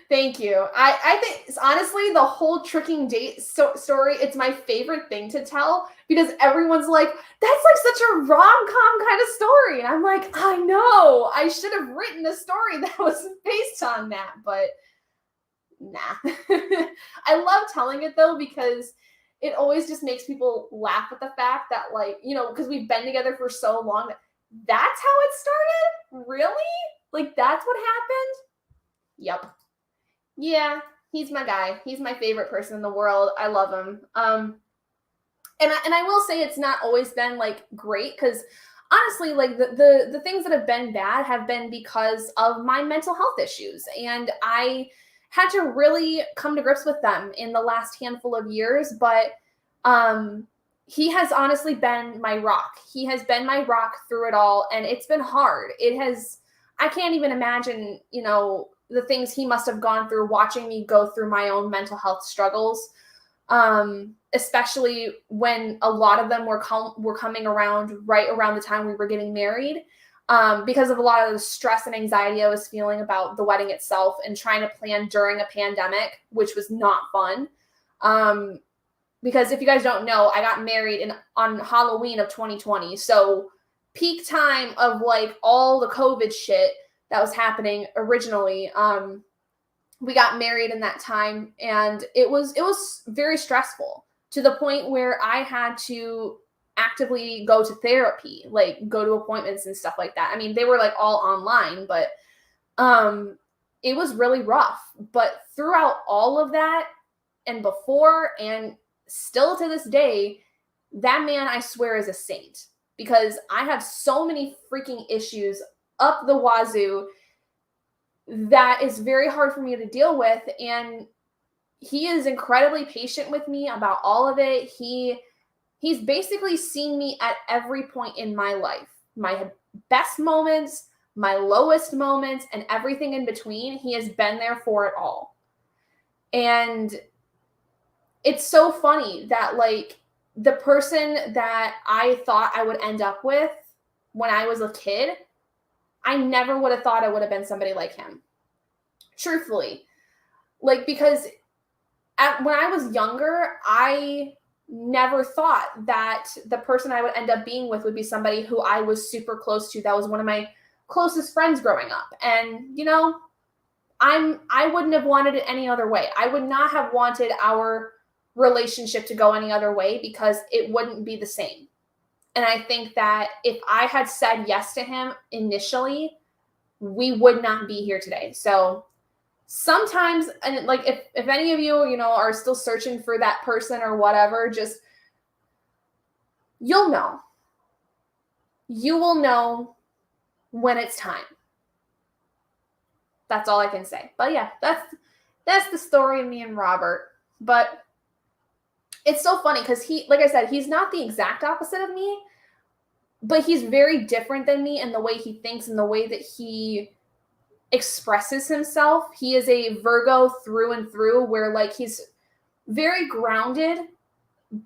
Thank you. I think, honestly, the whole tricking date story, it's my favorite thing to tell, because everyone's like, that's like such a rom-com kind of story. And I'm like, I know. I should have written a story that was based on that, but nah. I love telling it, though, because it always just makes people laugh at the fact that, like, you know, because we've been together for so long, that's how it started? Really? Like, that's what happened? Yep. Yeah, he's my guy. He's my favorite person in the world. I love him. And I will say it's not always been like great, because honestly, like the things that have been bad have been because of my mental health issues, and I had to really come to grips with them in the last handful of years. But he has honestly been my rock. He has been my rock through it all, and it's been hard. I can't even imagine, you know, the things he must have gone through watching me go through my own mental health struggles, especially when a lot of them were coming around right around the time we were getting married, because of a lot of the stress and anxiety I was feeling about the wedding itself and trying to plan during a pandemic, which was not fun. Because if you guys don't know, I got married on Halloween of 2020. So peak time of like all the COVID shit that was happening originally. We got married in that time, and it was very stressful, to the point where I had to actively go to therapy, like go to appointments and stuff like that. I mean, they were like all online, but it was really rough. But throughout all of that, and before, and still to this day, that man, I swear, is a saint, because I have so many freaking issues up the wazoo that is very hard for me to deal with. And he is incredibly patient with me about all of it. He's basically seen me at every point in my life, my best moments, my lowest moments, and everything in between. He has been there for it all. And it's so funny that like the person that I thought I would end up with when I was a kid, I never would have thought I would have been somebody like him. Truthfully. Like, because when I was younger, I never thought that the person I would end up being with would be somebody who I was super close to. That was one of my closest friends growing up. And, you know, I wouldn't have wanted it any other way. I would not have wanted our relationship to go any other way, because it wouldn't be the same. And I think that if I had said yes to him initially, we would not be here today. So sometimes, and like if any of you, you know, are still searching for that person or whatever, just, you'll know. You will know when it's time. That's all I can say. But yeah, that's the story of me and Robert. But it's so funny because he, like I said, he's not the exact opposite of me, but he's very different than me in the way he thinks and the way that he expresses himself. He is a Virgo through and through, where like he's very grounded,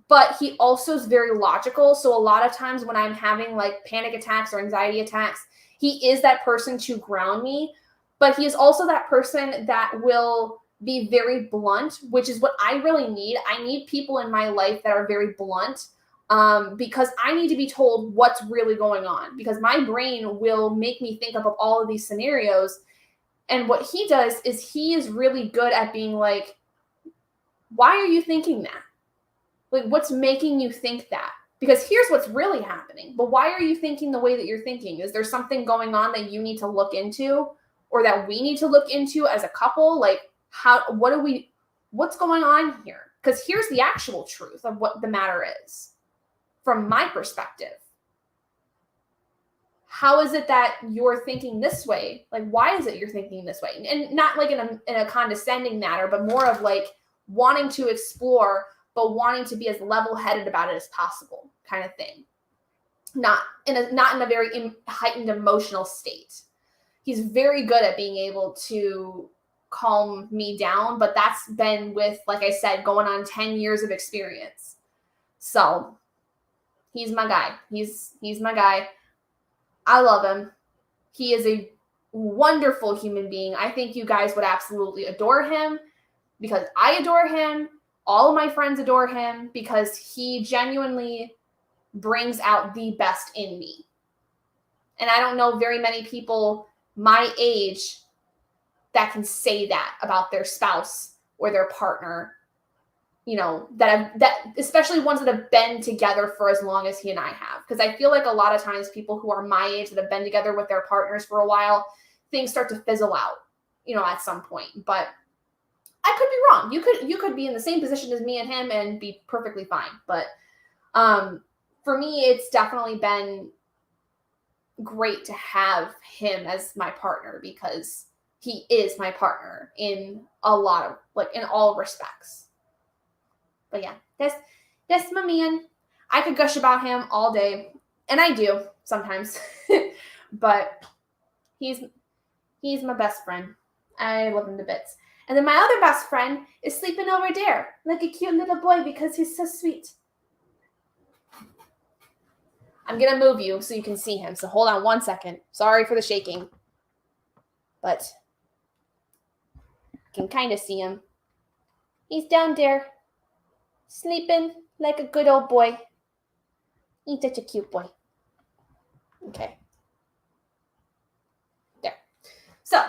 but he also is very logical. So a lot of times when I'm having like panic attacks or anxiety attacks, he is that person to ground me, but he is also that person that will be very blunt, which is what I really need. I need people in my life that are very blunt, because I need to be told what's really going on, because my brain will make me think up of all of these scenarios. And what he does is he is really good at being like, why are you thinking that? Like, what's making you think that? Because here's what's really happening. But why are you thinking the way that you're thinking? Is there something going on that you need to look into, or that we need to look into as a couple? Like, what's going on here? Because here's the actual truth of what the matter is from my perspective. How is it that you're thinking this way? Like, why is it you're thinking this way? And not like in a condescending manner, but more of like wanting to explore, but wanting to be as level-headed about it as possible, kind of thing. Not in a very heightened emotional state. He's very good at being able to calm me down, but that's been with, like I said, going on 10 years of experience. So he's my guy. He's my guy. I love him. He is a wonderful human being. I think you guys would absolutely adore him, because I adore him. All of my friends adore him, because he genuinely brings out the best in me. And I don't know very many people my age that can say that about their spouse or their partner, that especially ones that have been together for as long as he and I have. Because I feel like a lot of times people who are my age that have been together with their partners for a while, things start to fizzle out, at some point. But I could be wrong. You could be in the same position as me and him and be perfectly fine. But for me, it's definitely been great to have him as my partner, because he is my partner in a lot of, like, in all respects. But yeah, that's my man. I could gush about him all day, and I do sometimes. But he's my best friend. I love him to bits. And then my other best friend is sleeping over there like a cute little boy, because he's so sweet. I'm going to move you so you can see him. So hold on one second. Sorry for the shaking. But you can kind of see him. He's down there, sleeping like a good old boy. He's such a cute boy. Okay. There. So,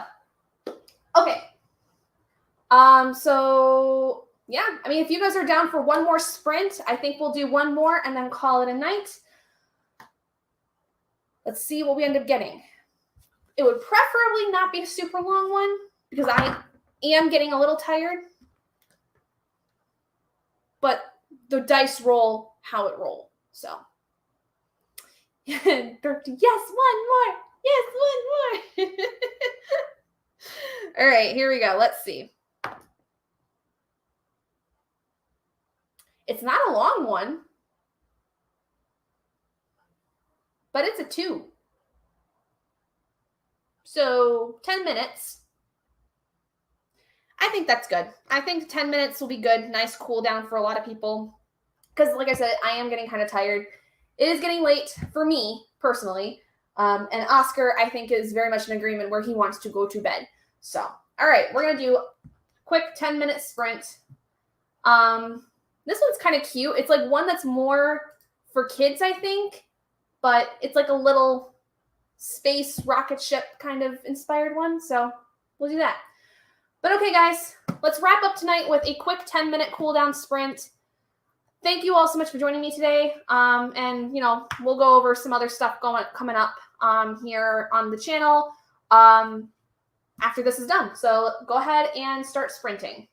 okay. So yeah, I mean, if you guys are down for one more sprint, I think we'll do one more and then call it a night. Let's see what we end up getting. It would preferably not be a super long one, because I am getting a little tired. But the dice roll how it roll. So yes, one more. Yes, one more. All right, here we go. Let's see. It's not a long one, but it's a 2. So 10 minutes. I think that's good. I think 10 minutes will be good. Nice cool down for a lot of people. Because like I said, I am getting kind of tired. It is getting late for me personally. And Oscar, I think, is very much in agreement where he wants to go to bed. So, all right, we're going to do a quick 10-minute sprint. This one's kind of cute. It's like one that's more for kids, I think. But it's like a little space rocket ship kind of inspired one. So we'll do that. But okay, guys, let's wrap up tonight with a quick 10-minute cool down sprint. Thank you all so much for joining me today. And, we'll go over some other stuff coming up here on the channel after this is done. So go ahead and start sprinting.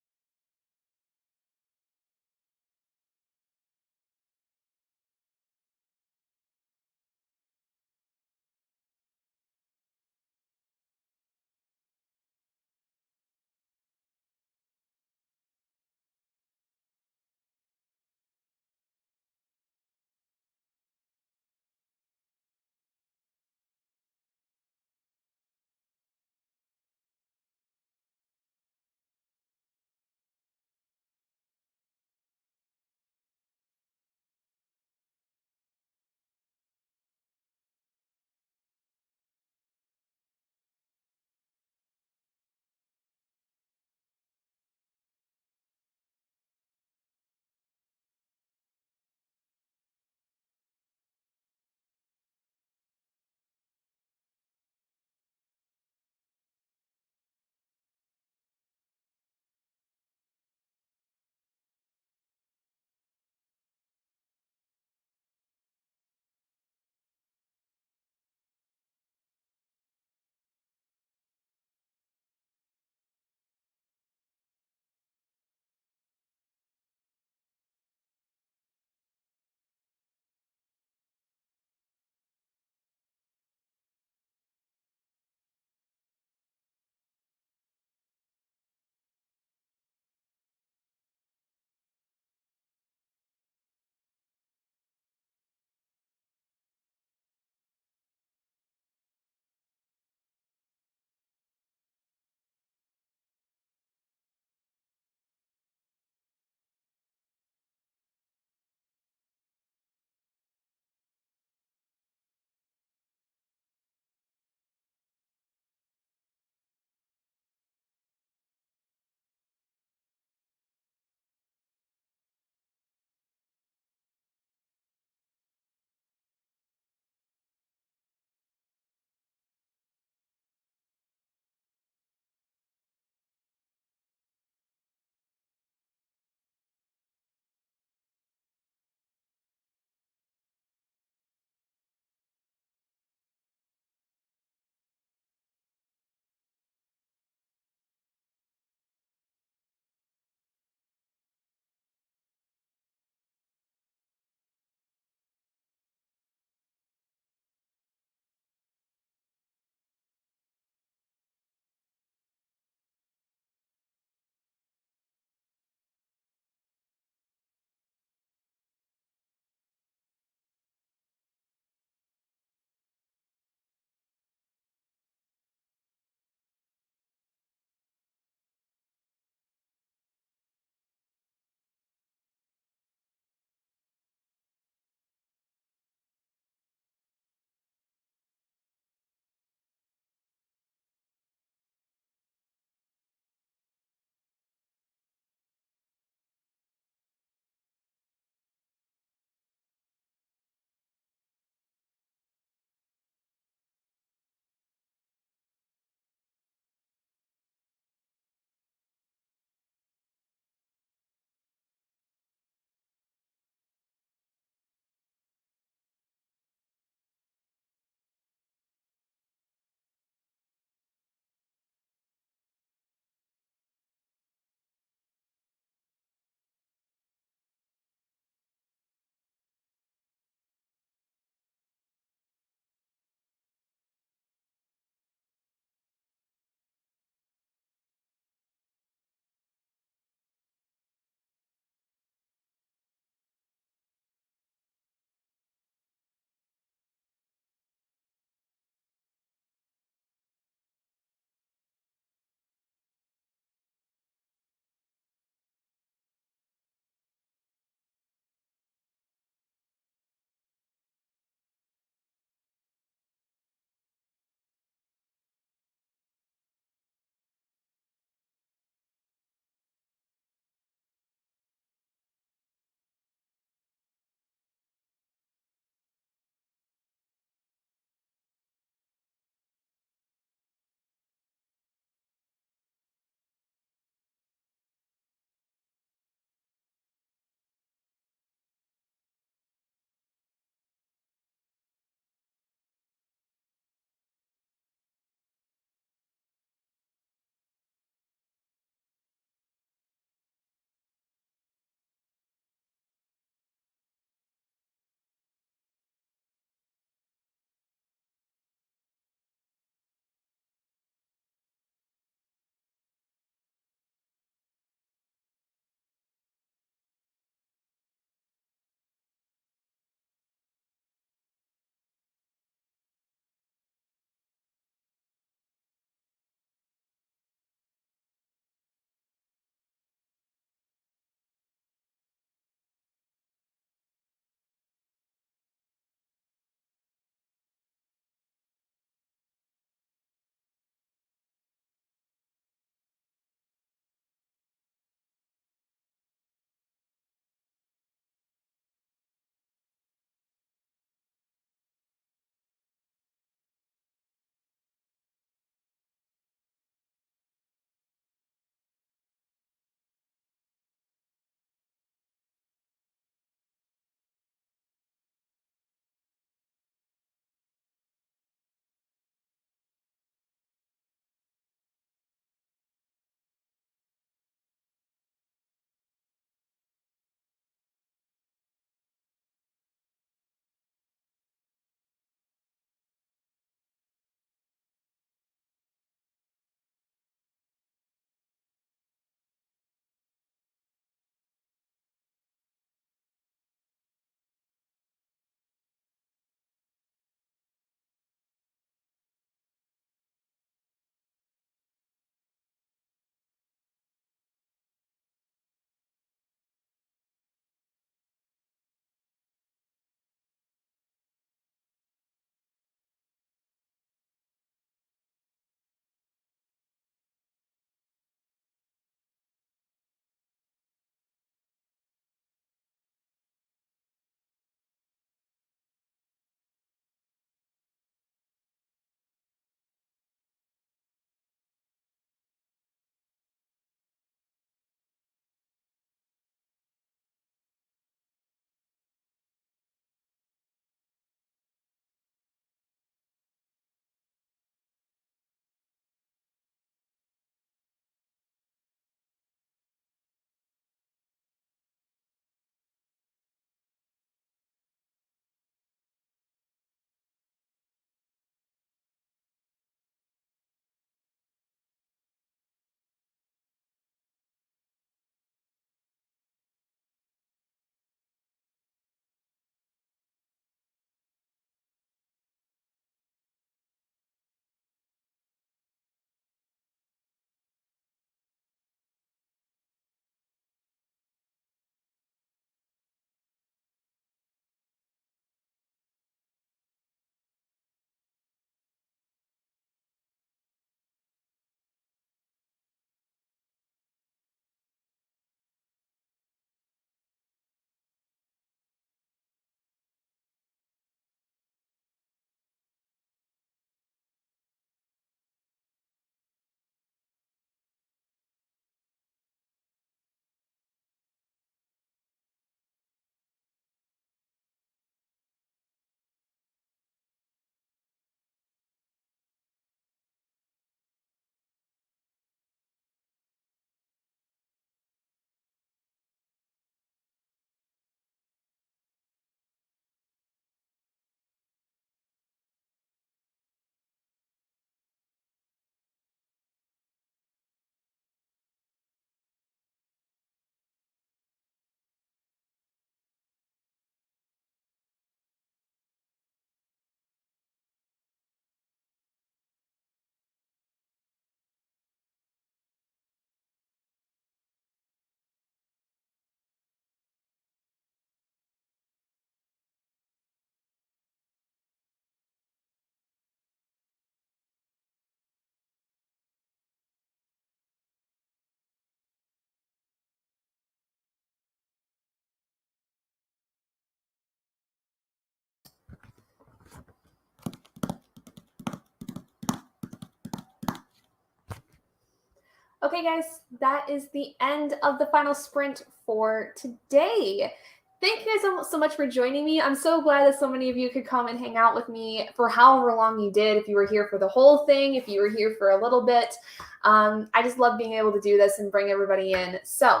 Okay, guys, that is the end of the final sprint for today. Thank you guys so much for joining me. I'm so glad that so many of you could come and hang out with me for however long you did. If you were here for the whole thing, if you were here for a little bit, I just love being able to do this and bring everybody in. So,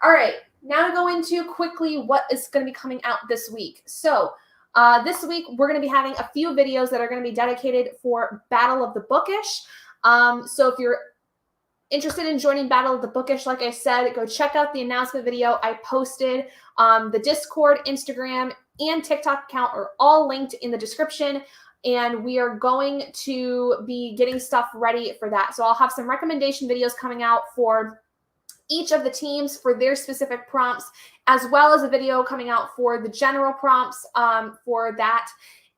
all right, now to go into quickly what is going to be coming out this week. So, this week we're going to be having a few videos that are going to be dedicated for Battle of the Bookish. So if you're interested in joining Battle of the Bookish, like I said, go check out the announcement video I posted. The Discord, Instagram, and TikTok account are all linked in the description, and we are going to be getting stuff ready for that. So I'll have some recommendation videos coming out for each of the teams for their specific prompts, as well as a video coming out for the general prompts for that.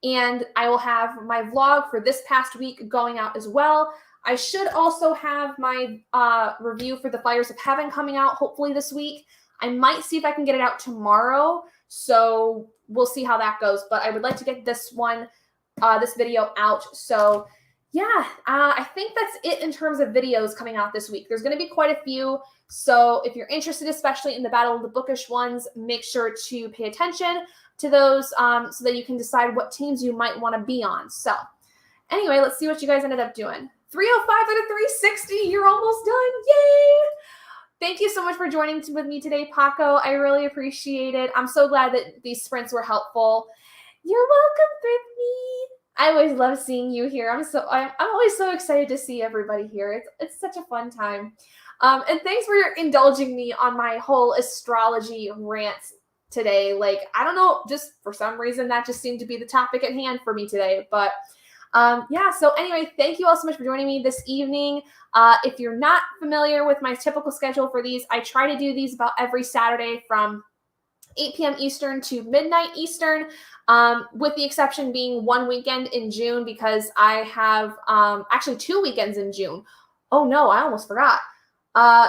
And I will have my vlog for this past week going out as well. I should also have my review for the Fires of Heaven coming out hopefully this week. I might see if I can get it out tomorrow, so we'll see how that goes. But I would like to get this video out. So yeah, I think that's it in terms of videos coming out this week. There's going to be quite a few. So if you're interested, especially in the Battle of the Bookish ones, make sure to pay attention to those so that you can decide what teams you might want to be on. So anyway, let's see what you guys ended up doing. 305 out of 360. You're almost done. Yay! Thank you so much for joining with me today, Paco. I really appreciate it. I'm so glad that these sprints were helpful. You're welcome, Brittany. I always love seeing you here. I'm always so excited to see everybody here. It's such a fun time. And thanks for indulging me on my whole astrology rant today. Like, I don't know, just for some reason that just seemed to be the topic at hand for me today. But yeah, so anyway, thank you all so much for joining me this evening. If you're not familiar with my typical schedule for these, I try to do these about every Saturday from 8 p.m. Eastern to midnight Eastern, with the exception being one weekend in June because I have actually 2 weekends in June. Oh no, I almost forgot.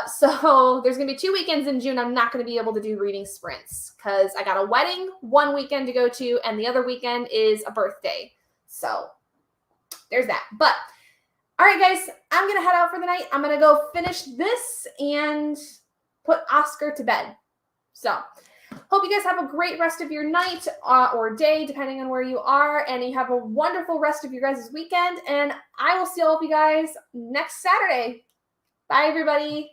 So there's going to be 2 weekends in June I'm not going to be able to do reading sprints because I got a wedding one weekend to go to and the other weekend is a birthday. So there's that. But all right, guys, I'm going to head out for the night. I'm going to go finish this and put Oscar to bed. So hope you guys have a great rest of your night or day, depending on where you are. And you have a wonderful rest of your guys' weekend. And I will see all of you guys next Saturday. Bye, everybody.